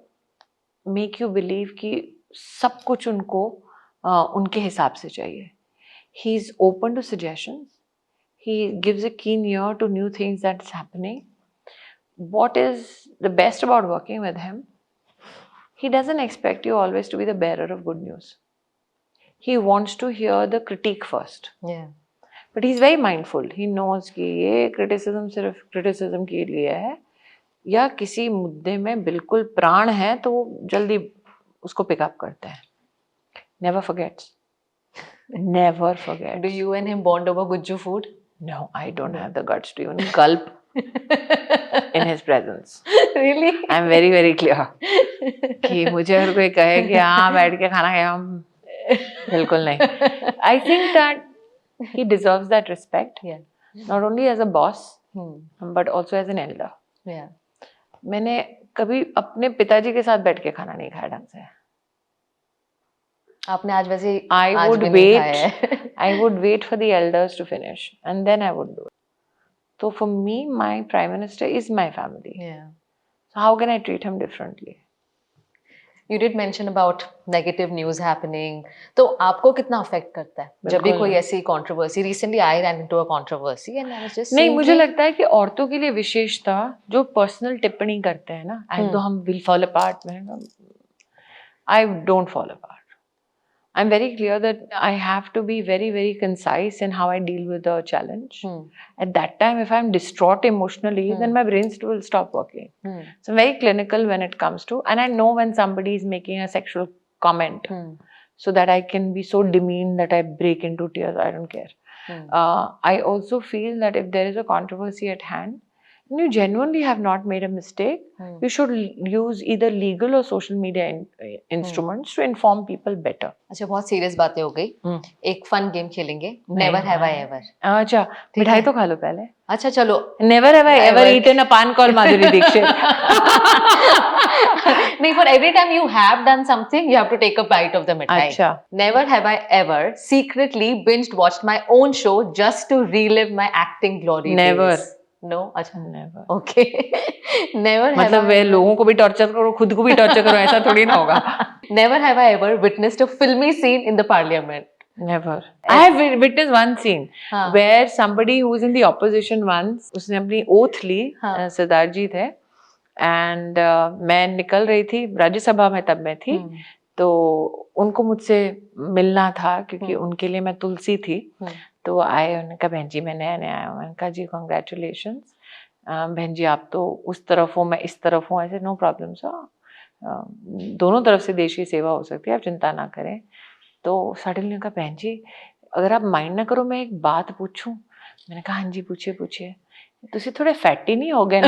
make you believe कि सब कुछ उनको उनके हिसाब से चाहिए. He's open to suggestions. He gives a keen ear to new things that's happening. What is the best about working with him? He doesn't expect you always to be the bearer of good news. He wants to hear the critique first. Yeah. But he's very mindful. He knows कि ये criticism सिर्फ criticism के लिए है या किसी मुद्दे में बिल्कुल प्राण है तो वो जल्दी उसको pick up करते हैं. Never forgets. Never forgets. Do you and him bond over Gujju food? No, I don't have the guts to even gulp in his presence. Really? I'm very, very clear. कि मुझे अगर कोई कहे कि हाँ बैठ के खाना खाए हम बिल्कुल नहीं. I think that he deserves that respect. Yeah. Not only as a boss, but also as an elder. Yeah. मैंने कभी अपने पिताजी के साथ बैठ के खाना नहीं खाया ढंग से. आपने आज वैसे I आज would भी नहीं खाया wait. है. I would wait for the elders to finish, and then I would do it. So for me, my prime minister is my family. Yeah. So how can I treat him differently? You did mention about negative news happening. तो आपको कितना अफेक्ट करता है जब भी कोई ऐसी controversy? Recently I ran into a controversy and I was just नहीं, मुझे लगता है कि औरतों के लिए विशेषता जो पर्सनल टिप्पणी करते हैं ना, आई तो हम विल फॉल अपार्ट में, I don't fall apart. I'm very clear that I have to be very, very concise in how I deal with the challenge. At that time, if I'm distraught emotionally, then my brain will stop working. So I'm very clinical when it comes to, and I know when somebody is making a sexual comment, so that I can be so demeaned that I break into tears. I don't care. I also feel that if there is a controversy at hand, and you genuinely have not made a mistake, you should use either legal or social media instruments to inform people better. अच्छा, बहुत सीरियस बातें हो गई. एक फन गेम खेलेंगे. Never have I ever. अच्छा, मिठाई तो खा लो पहले. अच्छा चलो. Never have I ever eaten a pan called Madhuri Dixit. नहीं, for every time you have done something, you have to take a bite of the mithai. अच्छा. Never have I ever secretly binge watched my own show just to relive my acting glory Never. days. No, अच्छा. Never. Okay. Never have मतलब वे लोगों को भी टॉर्चर करो, खुद को भी टॉर्चर करो, ऐसा थोड़ी ना होगा. Never have I ever witnessed a filmy scene in the parliament. Never. I have witnessed one scene where somebody who was in the opposition once, उसने अपनी oath ली, सरदार जी थे, and मैं निकल रही थी, राज्यसभा में तब मैं थी, तो उनको मुझसे मिलना था क्योंकि उनके लिए मैं तुलसी थी. तो आए, उन्होंने कहा बहन जी मैं नया नया आया हूँ. मैंने कहा जी कॉन्ग्रेचुलेशंस बहन जी, आप तो उस तरफ हो, मैं इस तरफ हूँ. ऐसे नो प्रॉब्लम सर, दोनों तरफ से देश की सेवा हो सकती है, आप चिंता ना करें. तो सडनली ने कहा बहन जी अगर आप माइंड ना करो मैं एक बात पूछूं. मैंने कहा हाँ जी पूछिए पूछिए. तुसी थोड़े फैटी नहीं हो गए ना?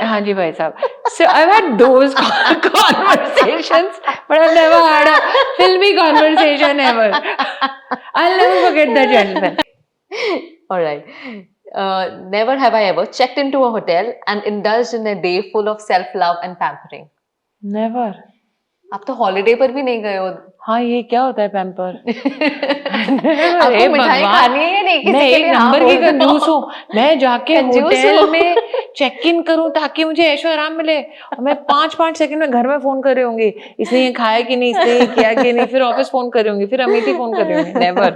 हाँ जी भाई साहब. So I've had those conversations, but I've never had a filmy conversation ever. I'll never forget that gentleman. All right. Never have I ever checked into a hotel and indulged in a day full of self-love and pampering. Never. आप तो हॉलिडे पर भी नहीं गए हो. हाँ, ये क्या होता है पैम्पर? आपको मिठाई खानी है या नहीं? किसी मैं के एक लिए नंबर की कंजूस हूँ. मैं जाके होटल में चेक इन करूँ ताकि मुझे ऐशो आराम मिले. मैं 5-5 सेकंड में घर में फोन कर रही होंगी, इसने ये खाया कि नहीं, इसने ये किया कि नहीं, फिर ऑफिस फोन कर रही होंगी, फिर अमित फोन कर रही होंगी. Never.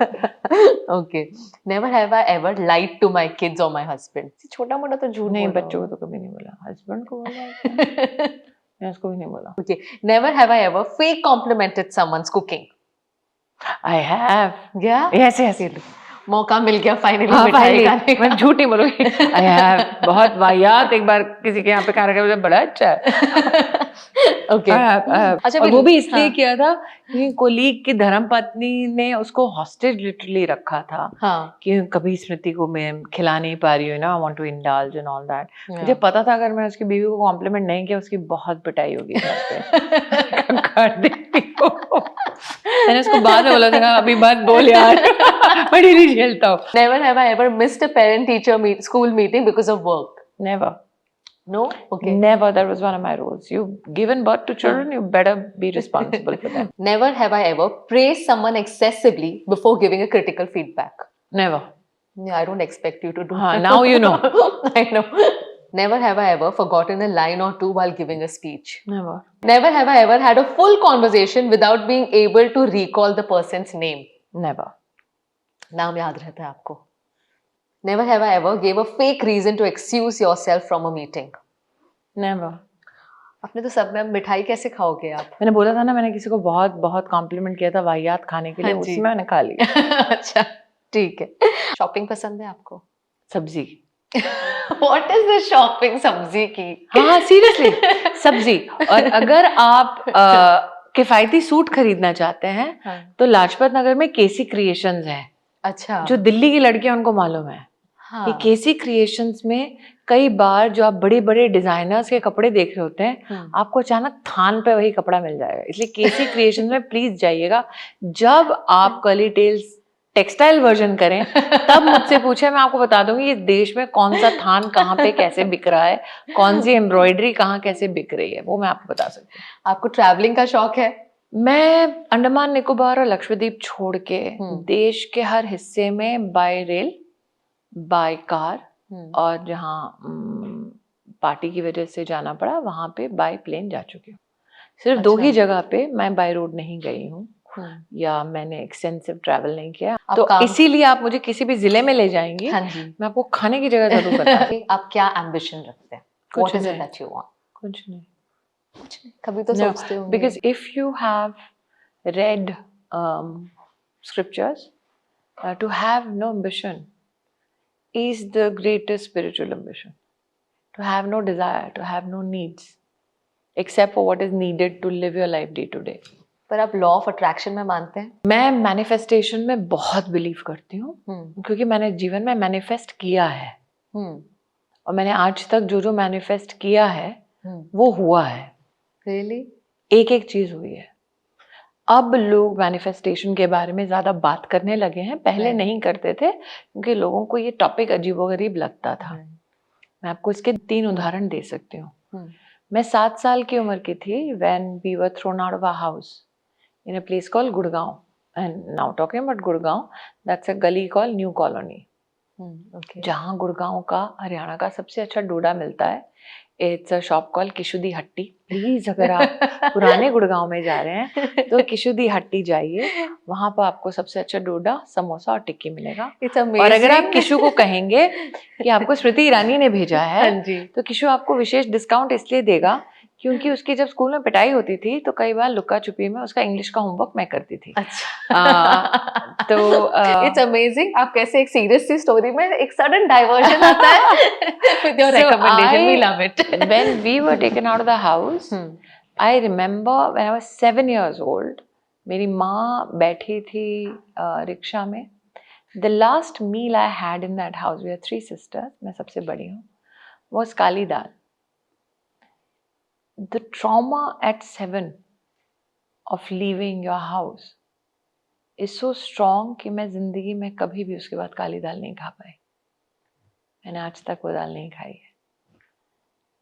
Okay. Never have I ever lied to my kids और माय हस्बैंड. छोटा मोटा तो झूठ नहीं, बच्चों को तो कभी नहीं बोला, हस्बैंड को बोला. मैं उसको भी नहीं बोला. Okay. Never have I ever fake complimented someone's cooking. I have. Yeah? Yes, yes. मौका मिल गया फाइनली हाँ, मिठाई खाने का. मैं झूठ नहीं बोलूंगी. I have. बहुत वाहियात. एक बार किसी के यहाँ पे खाना खाया, बड़ा अच्छा है. Okay. अच्छा, और वो भी इसलिए किया था कि कोलीग की धर्मपत्नी ने उसको हॉस्टेज लिटरली रखा था. हाँ. कि कभी स्मृति को मैं खिला नहीं पा रही हूँ ना, I want to indulge and all that. मुझे पता था अगर मैं उसकी बीवी को कॉम्प्लीमेंट नहीं किया उसकी बहुत पिटाई होगी घर पे. कर देती हूँ. मैंने उसको बाद में बोला था अभी मत बोल यार, बड़ी नहीं झेलता हूँ. Never have I ever missed a parent teacher school meeting because of work. Never. No? Okay. Never. That was one of my rules. You've given birth to children, you better be responsible for them. Never have I ever praised someone excessively before giving a critical feedback. Never. Yeah, I don't expect you to do Haan, that. now you know. I know. Never have I ever forgotten a line or two while giving a speech. Never. Never have I ever had a full conversation without being able to recall the person's name. Never. नाम याद रहता है आपको. Never have I ever gave a fake reason to excuse yourself from a meeting. Never. आपने तो सब में मिठाई कैसे खाओगे आप? मैंने बोला था ना, मैंने किसी को बहुत बहुत कॉम्प्लीमेंट किया था वाहियात खाने के लिए, हाँ जी. उसमें मैंने खा लिया. अच्छा, ठीक है. शॉपिंग पसंद है आपको? सब्जी. What is the shopping सब्जी की? हाँ सीरियसली, सब्जी. और अगर आप किफायती सूट खरीदना चाहते हैं हाँ. तो लाजपत नगर में केसी क्रिएशंस है. अच्छा. जो दिल्ली की लड़कियां उनको मालूम है. हाँ. ये केसी क्रिएशंस में कई बार जो आप बड़े बड़े डिजाइनर्स के कपड़े देख रहे होते हैं, आपको अचानक थान पे वही कपड़ा मिल जाएगा. इसलिए केसी क्रिएशंस में प्लीज जाइएगा. जब आप कर्ली टेल्स टेक्सटाइल वर्जन करें तब मुझसे पूछे, मैं आपको बता दूंगी इस देश में कौन सा थान कहाँ पे कैसे बिक रहा है, कौन सी एम्ब्रॉयडरी कहाँ कैसे बिक रही है, वो मैं आपको बता सकती हूँ. आपको ट्रैवलिंग का शौक है? मैं अंडमान निकोबार और लक्षद्वीप छोड़ के देश के हर हिस्से में बाय रेल, बाय कार, और जहाँ पार्टी की वजह से जाना पड़ा वहां पे बाय प्लेन जा चुकी हूँ. सिर्फ दो ही जगह पे मैं बाय रोड नहीं गई हूँ या मैंने एक्सटेंसिव ट्रैवल नहीं किया. तो इसीलिए आप मुझे किसी भी जिले में ले जाएंगी, हाँ जी. मैं आपको खाने की जगह जरूर बताऊंगी. आप क्या एम्बिशन रखते हैं? कुछ What is it नहीं. that you want? कुछ नहीं. कुछ नहीं. कभी तो सोचते होंगे. Because if you have read scriptures, to have no ambition is the greatest spiritual ambition. To have no desire, to have no needs, except for what is needed to live your life day to day. पर आप लॉ ऑफ अट्रैक्शन में मानते हैं? मैं मैनिफेस्टेशन में बहुत बिलीव करती हूँ, क्योंकि मैंने जीवन में मैनिफेस्ट किया है. और मैंने आज तक जो जो मैनिफेस्ट किया है वो हुआ है. Really? एक एक चीज हुई है. अब लोग मैनिफेस्टेशन के बारे में ज्यादा बात करने लगे हैं, पहले नहीं करते थे क्योंकि लोगों को ये टॉपिक अजीबोगरीब लगता था. मैं आपको इसके 3 उदाहरण दे सकती हूँ. मैं 7 साल की उम्र की थी when we were thrown out of our house in a place called Gurgaon. And now talking about Gurgaon, that's a gully called New Colony. Okay. जहाँ गुड़गांव का, हरियाणा का सबसे अच्छा डोडा मिलता है. इट्स अ शॉप कॉल किशुदी हट्टी. प्लीज अगर आप पुराने गुड़गांव में जा रहे हैं तो किशुदी हट्टी जाइए, वहां पर आपको सबसे अच्छा डोडा, समोसा और टिक्की मिलेगा. और अगर आप किशु को कहेंगे कि आपको स्मृति ईरानी ने भेजा है, तो किशु आपको विशेष डिस्काउंट इसलिए देगा क्योंकि उसकी जब स्कूल में पिटाई होती थी तो कई बार लुक्का छुपी में उसका इंग्लिश का होमवर्क मैं करती थी. अच्छा. तो इट्स अमेजिंग. आप कैसे एक सीरियस सी स्टोरी में एक सडन डाइवर्जन आता है with your recommendation. We love it. When we were taken out of the house, I remember when I was 7 years old, मेरी माँ बैठी थी रिक्शा में. The last meal I had in that house, we are 3 sisters, मैं सबसे बड़ी हूँ, was Kali dal. The trauma at 7 of leaving your house is so strong कि मैं जिंदगी में कभी भी उसके बाद काली दाल नहीं खा पाई. मैंने आज तक वो दाल नहीं खाई है.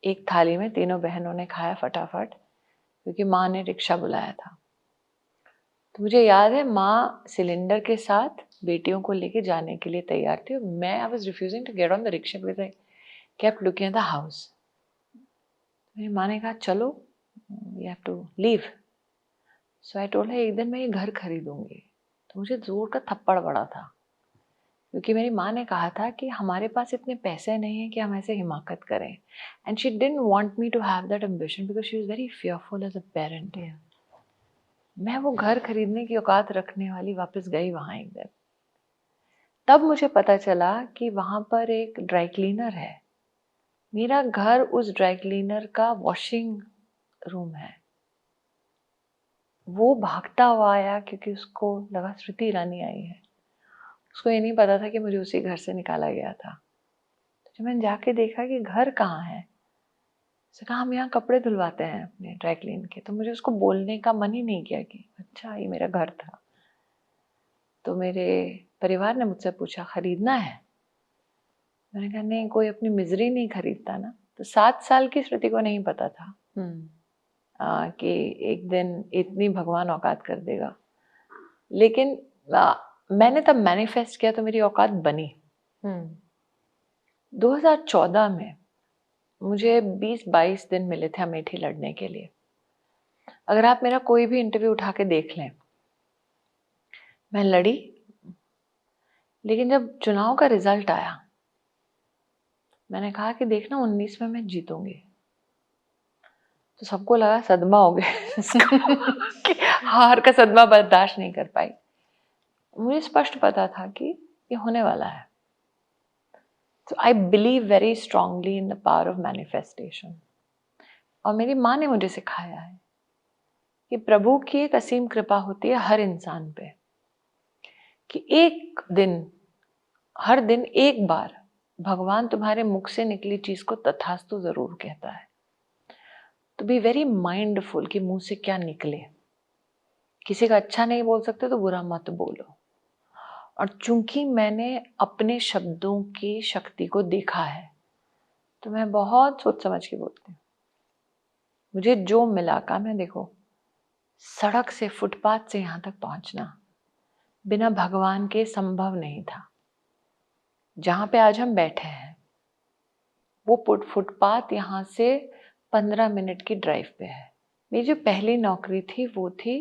एक थाली में तीनों बहनों ने खाया फटाफट क्योंकि माँ ने रिक्शा बुलाया था. तो मुझे याद है माँ सिलेंडर के साथ बेटियों को लेके जाने के लिए तैयार थी. मैं I was refusing to get on the rickshaw because I kept looking at the house. मेरी माँ ने कहा चलो, you have to leave. So I told her एक दिन मैं ये घर खरीदूंगी. तो मुझे जोर का थप्पड़ पड़ा था क्योंकि मेरी माँ ने कहा था कि हमारे पास इतने पैसे नहीं हैं कि हम ऐसे हिमाकत करें. And she didn't want me to have that ambition because she was very fearful as a parent. मैं वो घर खरीदने की औकात रखने वाली वापस गई वहाँ एक दिन. तब मुझे पता चला कि वहाँ पर एक ड्राई क्लीनर है. मेरा घर उस ड्राई क्लीनर का वॉशिंग रूम है. वो भागता हुआ आया क्योंकि उसको लगा स्मृति ईरानी आई है. उसको ये नहीं पता था कि मुझे उसी घर से निकाला गया था. तो जब मैंने जाके देखा कि घर कहाँ है, उसने कहा हम यहाँ कपड़े धुलवाते हैं अपने ड्राई क्लीन के. तो मुझे उसको बोलने का मन ही नहीं किया कि अच्छा ये मेरा घर था. तो मेरे परिवार ने मुझसे पूछा खरीदना है. मैंने कहा नहीं, कोई अपनी मिजरी नहीं खरीदता ना, तो 7 साल की श्रुति को नहीं पता था कि एक दिन इतनी भगवान औकात कर देगा। लेकिन मैंने तब मैनिफेस्ट किया तो मेरी औकात बनी। 2014 में मुझे 20-22 दिन मिले थे अमेठी लड़ने के लिए। अगर आप मेरा कोई भी इंटरव्यू उठा के देख लें, मैं लड़ी, लेकिन जब चुनाव का रिजल्ट आया मैंने कहा कि देखना 19 में मैं जीतूंगी। तो सबको लगा सदमा हो गया कि हार का सदमा बर्दाश्त नहीं कर पाई। मुझे स्पष्ट पता था कि ये होने वाला है। तो I believe very strongly in the power of manifestation. और मेरी माँ ने मुझे सिखाया है कि प्रभु की एक असीम कृपा होती है हर इंसान पे, कि एक दिन, हर दिन एक बार भगवान तुम्हारे मुख से निकली चीज को तथास्तु जरूर कहता है। तो बी वेरी माइंडफुल कि मुंह से क्या निकले। किसी का अच्छा नहीं बोल सकते तो बुरा मत बोलो। और चूंकि मैंने अपने शब्दों की शक्ति को देखा है तो मैं बहुत सोच समझ के बोलती हूँ। मुझे जो मिला काम है, देखो सड़क से, फुटपाथ से यहाँ तक पहुंचना बिना भगवान के संभव नहीं था। जहाँ पे आज हम बैठे हैं वो फुटपाथ यहाँ से 15 मिनट की ड्राइव पे है। मेरी जो पहली नौकरी थी वो थी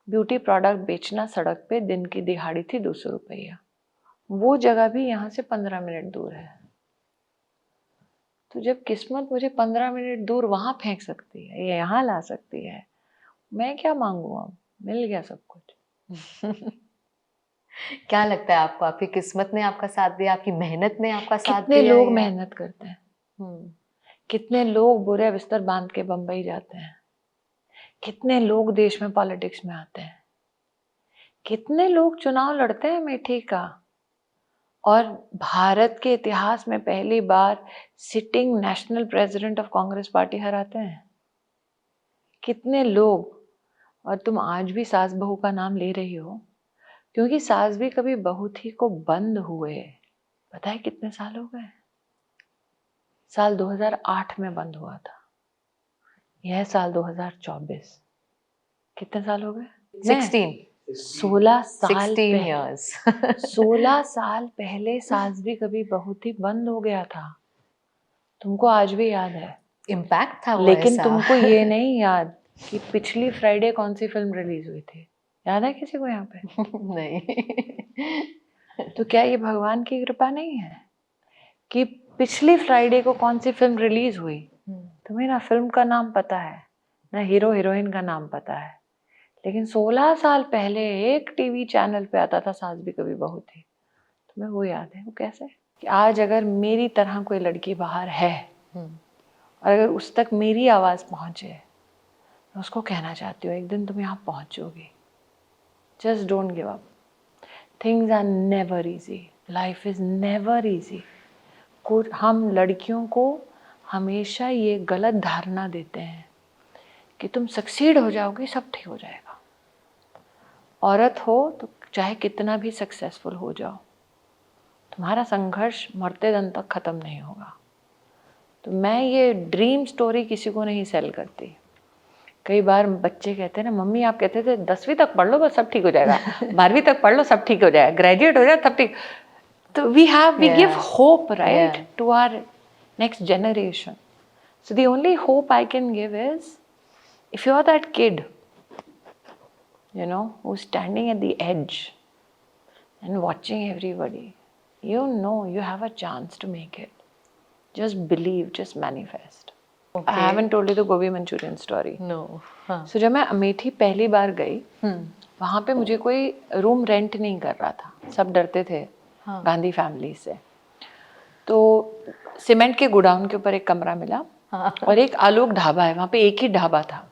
ब्यूटी प्रोडक्ट बेचना सड़क पे, दिन की दिहाड़ी थी 200 रुपया। वो जगह भी यहाँ से 15 मिनट दूर है। तो जब किस्मत मुझे 15 मिनट दूर वहां फेंक सकती है या यहाँ ला सकती है, मैं क्या मांगू? अब मिल गया सब कुछ। क्या लगता है आपको, आपकी किस्मत ने आपका साथ दिया, आपकी मेहनत ने आपका साथ कितने दिया? लोग मेहनत करते हैं, कितने लोग बुरे बिस्तर बांध के बंबई जाते हैं, कितने लोग देश में पॉलिटिक्स में आते हैं, कितने लोग चुनाव लड़ते हैं अमेठी का, और भारत के इतिहास में पहली बार sitting national president of Congress party हराते हैं। कितने लोग। और तुम आज भी सास बहू का नाम ले रही हो, क्योंकि सास भी कभी बहू थी को बंद हुए पता है कितने साल हो गए? साल 2008 में बंद हुआ था, यह साल 2024, कितने साल हो गए? 16 साल 16 years। 16 साल पहले सास भी कभी बहू थी बंद हो गया था। तुमको आज भी याद है? इम्पैक्ट था वो लेकिन ऐसा। तुमको ये नहीं याद कि पिछली फ्राइडे कौन सी फिल्म रिलीज हुई थी? याद है किसी को यहाँ पे? नहीं। तो क्या ये भगवान की कृपा नहीं है कि पिछली फ्राइडे को कौन सी फिल्म रिलीज हुई? तुम्हें ना फिल्म का नाम पता है, ना हीरो हीरोइन का नाम पता है, लेकिन 16 साल पहले एक टीवी चैनल पे आता था सास भी कभी बहू थी। तुम्हें वो याद है? वो कैसे कि आज अगर मेरी तरह कोई लड़की बाहर है और अगर उस तक मेरी आवाज पहुंचे, मैं उसको कहना चाहती हूँ एक दिन तुम यहाँ पहुंचोगी। Just don't give up. Things are never easy, life is never easy. हम लड़कियों को हमेशा ये गलत धारणा देते हैं कि तुम सक्सीड हो जाओगे, सब ठीक हो जाएगा। औरत हो तो चाहे कितना भी सक्सेसफुल हो जाओ, तुम्हारा संघर्ष मरते दम तक खत्म नहीं होगा। तो मैं ये ड्रीम स्टोरी किसी को नहीं सेल करती। कई बार बच्चे कहते हैं ना, मम्मी आप कहते थे 10वीं तक पढ़ लो बस सब ठीक हो जाएगा, 12वीं तक पढ़ लो सब ठीक हो जाएगा, ग्रेजुएट हो जाए सब ठीक। तो we give hope right to our next generation. So the only hope I can give is, if you're that kid, who's standing at the edge and watching everybody, you have a chance to make it. Just believe, just manifest. Okay. I haven't told you the gobi Manchurian story. No. So जब मैं अमेठी पहली बार गई, वहाँ पे मुझे कोई रूम रेंट नहीं कर रहा था, सब डरते थे गांधी फैमिली से। तो सीमेंट के गोडाउन के ऊपर एक कमरा मिला और एक आलोक ढाबा है, वहाँ पे एक ही ढाबा था,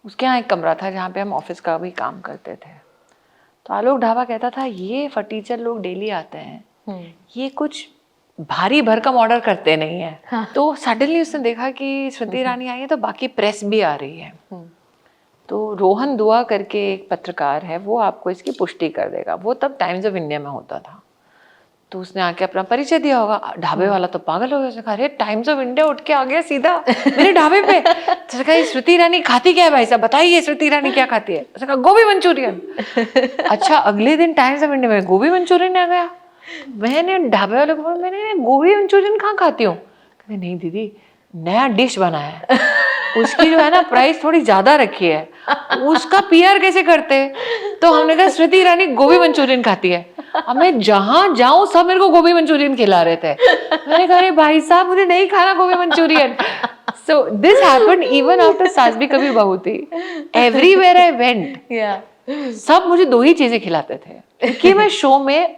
उसके यहाँ एक कमरा था जहाँ पे हम ऑफिस का भी काम करते थे। तो आलोक ढाबा कहता था ये फटीचर लोग डेली आते हैं, ये कुछ भारी भरकम ऑर्डर करते नहीं है। तो सडनली उसने देखा कि स्मृति ईरानी आई है तो बाकी प्रेस भी आ रही है। तो रोहन दुआ करके एक पत्रकार है, वो आपको इसकी पुष्टि कर देगा। वो तब टाइम्स ऑफ इंडिया में होता था। तो उसने आके अपना परिचय दिया होगा। ढाबे वाला तो पागल हो गया, उसने कहा अरे टाइम्स ऑफ इंडिया उठ के आ गया सीधा मेरे ढाबे पे। तो कहा श्रुति ईरानी खाती क्या है भाई साहब, बताइए श्रुति ईरानी क्या खाती है। उसने कहा गोभी मंचूरियन। अच्छा, अगले दिन टाइम्स ऑफ इंडिया में गोभी मंचूरियन आ गया। मैंने ढाबे वाले को बोला मैंने गोभी मंचूरियन कहाँ खाती हूँ। कहते नहीं दीदी नया डिश बना है, उसकी जो है ना प्राइस थोड़ी ज्यादा रखी है, उसका पीआर कैसे करते। तो हमने कहा श्रुति ईरानी गोभी मंचूरियन खाती है। अब मैं जहां जाऊं सब मेरे को गोभी मंचूरियन खिला रहे थे। मैंने कहा अरे भाई साहब मुझे नहीं खाना गोभी Manchurian. So this happened even after सास भी कभी बहू थी। एवरीवेयर आई वेंट सब मुझे 2 ही चीजें खिलाते थे, क्योंकि मैं शो में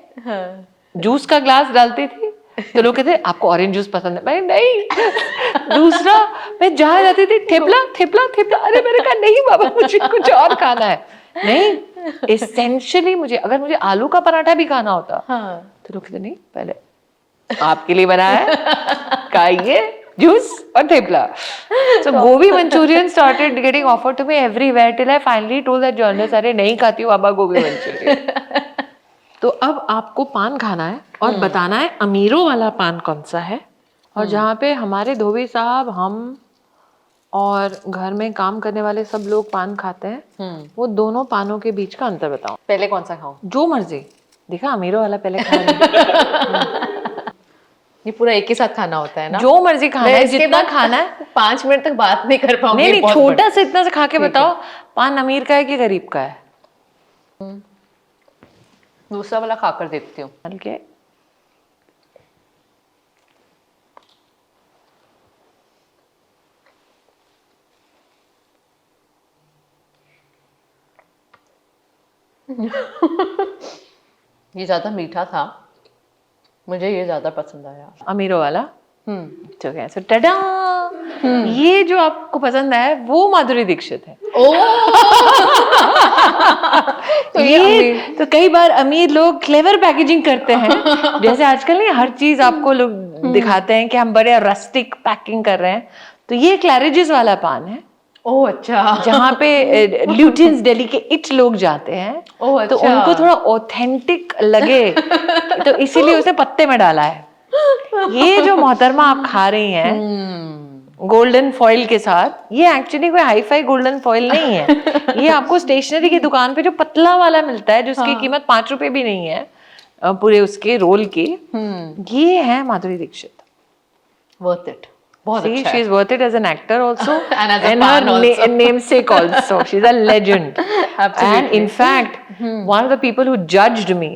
जूस का ग्लास डालती थी तो लोग कहते आपको ऑरेंज जूस पसंद है। मैं नहीं। दूसरा मैं जहाँ जाती थी थेपला थेपला थेपला, अरे मैंने कहा नहीं बाबा मुझे कुछ और खाना है। नहीं, एसेंशियली मुझे अगर मुझे आलू का पराठा भी खाना होता तो लोग कहते नहीं पहले आपके लिए बनाया है, खाइए जूस और थेपला। So गोभी Manchurian started getting offered to me everywhere till I finally told that journalist अरे नहीं खाती हूँ बाबा गोभी मंचूरियन। तो अब आपको पान खाना है और बताना है अमीरों वाला पान कौन सा है, और जहाँ पे हमारे धोबी साहब हम और घर में काम करने वाले सब लोग पान खाते हैं, वो दोनों पानों के बीच का अंतर बताओ। पहले कौन सा खाऊं? जो मर्जी। देखा अमीरों वाला पहले खा। ये पूरा एक ही साथ खाना होता है ना? जो मर्जी खाना है, जितना खाना है। 5 मिनट तक बात नहीं कर पाऊंगी। नहीं छोटा सा इतना से खा के बताओ पान अमीर का है कि गरीब का है। दूसरा वाला खाकर देखती हूँ। हल्के ये ज्यादा मीठा था, मुझे ये ज्यादा पसंद आया अमीरों वाला। ठीक है, सो टडा ये जो आपको पसंद है वो माधुरी दीक्षित है। तो ये तो कई बार अमीर लोग क्लेवर पैकेजिंग करते हैं, जैसे आजकल नहीं हर चीज आपको लोग दिखाते हैं कि हम बड़े रस्टिक पैकिंग कर रहे हैं। तो ये क्लैरिजेस वाला पान है। ओह अच्छा। जहाँ पे ल्यूटियंस दिल्ली के इट लोग जाते हैं। ओह अच्छा। तो उनको थोड़ा ऑथेंटिक लगे तो इसीलिए उसने पत्ते में डाला है। ये जो मोहतरमा आप खा रही हैं गोल्डन फॉइल के साथ, ये एक्चुअली कोई हाई फाई गोल्डन फॉइल नहीं है। ये आपको स्टेशनरी की दुकान पे जो पतला वाला मिलता है, जिसकी कीमत 5 रुपए भी नहीं है पूरे उसके रोल की, ये है माधुरी दीक्षित। Worth it. बहुत See, अच्छा she is worth it as an actor also and as a and fan her also. namesake also. She's a legend. Absolutely. And in fact, one of the people who judged me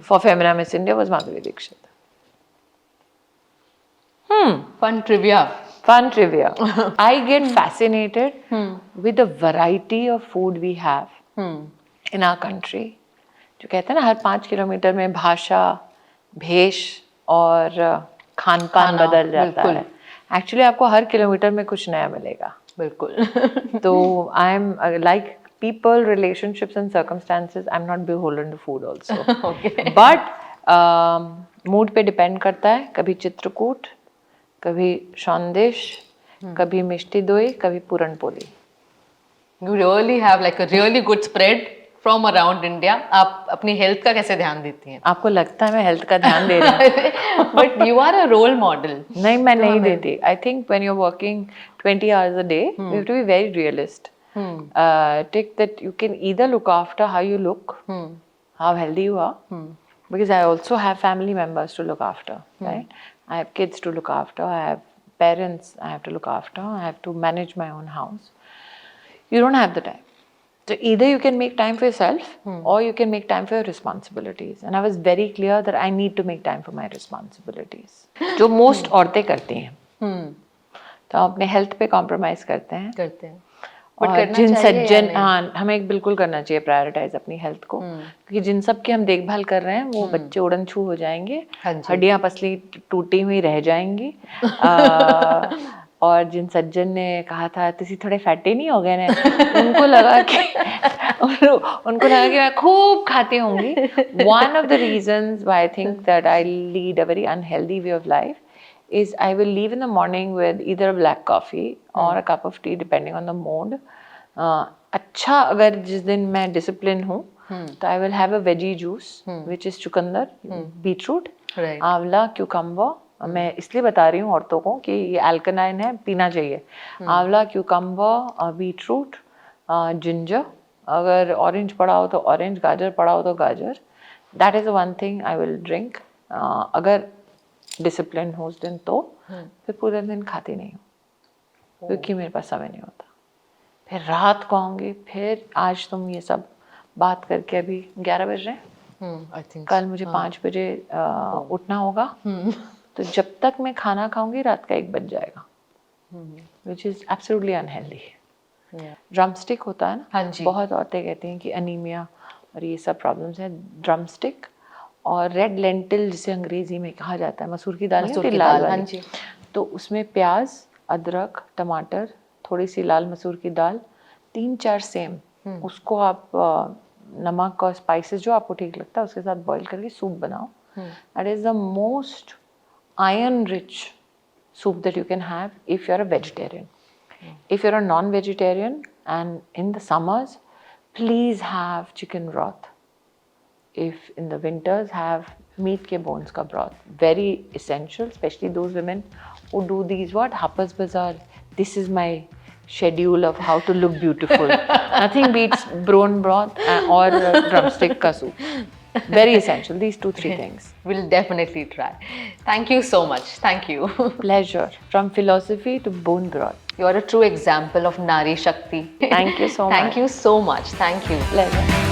for Femina Miss India was Madhuri Dixit. Fun trivia. Fun trivia. I get fascinated with the variety of food we have in our country. जो कहते हैं ना हर 5 किलोमीटर में भाषा, भेष और खान पान बदल जाता है। एक्चुअली आपको हर किलोमीटर में कुछ नया मिलेगा। बिल्कुल। तो I am like people, relationships and circumstances, I'm not beholden to food also. Okay. But mood पे डिपेंड करता है। कभी चित्रकूट, कभी सौंदेश, कभी मिष्टी दोई, कभी puran poli. You really have like a really good spread from around India. आप अपनी हेल्थ का कैसे ध्यान देती हैं? आपको लगता है मैं हेल्थ का ध्यान दे रही हूँ? But you are a role model. नहीं, मैं नहीं देती। I think when you're working 20 hours a day, you have to be very realist. Take that you can either look after how you look, how healthy you are, because I also have family members to look after, right? I have kids to look after, I have parents I have to look after, I have to manage my own house. You don't have the time. So either you can make time for yourself or you can make time for your responsibilities. And I was very clear that I need to make time for my responsibilities. जो most औरतें करती हैं, तो हम अपने हेल्थ पे कॉम्प्रोमाइज करते हैं। और जिन सज्जन, हाँ हमें बिल्कुल करना चाहिए प्रायोरिटाइज अपनी हेल्थ को, क्योंकि जिन सब की हम देखभाल कर रहे हैं वो बच्चे उड़न छू हो जाएंगे, हड्डियां पसली टूटी हुई रह जाएंगी। और जिन सज्जन ने कहा था तुसी थोड़े फैटे नहीं हो गए ना, उनको लगा कि मैं खूब खाती होंगी। One of the reasons why I think that I lead a very unhealthy way of life is I will leave in the morning with either a black coffee or a cup of tea depending on the mood. अच्छा अगर जिस दिन मैं discipline हूँ तो I will have a veggie juice which is चुकंदर, beetroot Right. आंवला, क्यूकम्बर, मैं इसलिए बता रही हूँ औरतों को कि ये अल्कनाइन है, पीना चाहिए। आंवला, क्यूकम्बर, बीटरूट, जिंजर, अगर ऑरेंज पड़ा हो तो ऑरेंज, गाजर पड़ा हो तो गाजर। That is one thing I will drink. अगर डिसिप्लिन हो उस दिन तो फिर पूरे दिन खाती नहीं हूँ क्योंकि मेरे पास समय नहीं होता। फिर रात को आऊँगी, फिर आज तुम ये सब बात करके अभी 11 बज रहे हैं, आई थिंक कल मुझे 5 बजे उठना होगा, तो जब तक मैं खाना खाऊंगी रात का 1 बज जाएगा, which is absolutely unhealthy. Drumstick होता है ना, हाँ जी। बहुत औरतें कहती हैं कि अनीमिया और ये सब प्रॉब्लम्स हैं। ड्रमस्टिक और रेड लेंटिल जिसे अंग्रेजी में कहा जाता है, मसूर की दाल नहीं मसूर होती की लाल दाल, वाली, हाँ जी। तो उसमें प्याज, अदरक, टमाटर, थोड़ी सी लाल मसूर की दाल, 3-4 सेम, उसको आप नमक और स्पाइसेस जो आपको ठीक लगता है उसके साथ बॉईल करके सूप बनाओ। That is the most iron rich soup that you can have if you're a vegetarian. If you're a non-vegetarian and in the summers, please have chicken broth. If in the winters, have meat ke bones ka broth. Very essential, especially those women who do these Harper's Bazaar. This is my schedule of how to look beautiful. Nothing beats bone broth or drumstick ka soup. Very essential, these 2-3 things. We'll definitely try. Thank you so much. Thank you. Pleasure. From philosophy to bone broth. You are a true example of Nari Shakti. Thank you so much. Thank you so much. Thank you. Pleasure.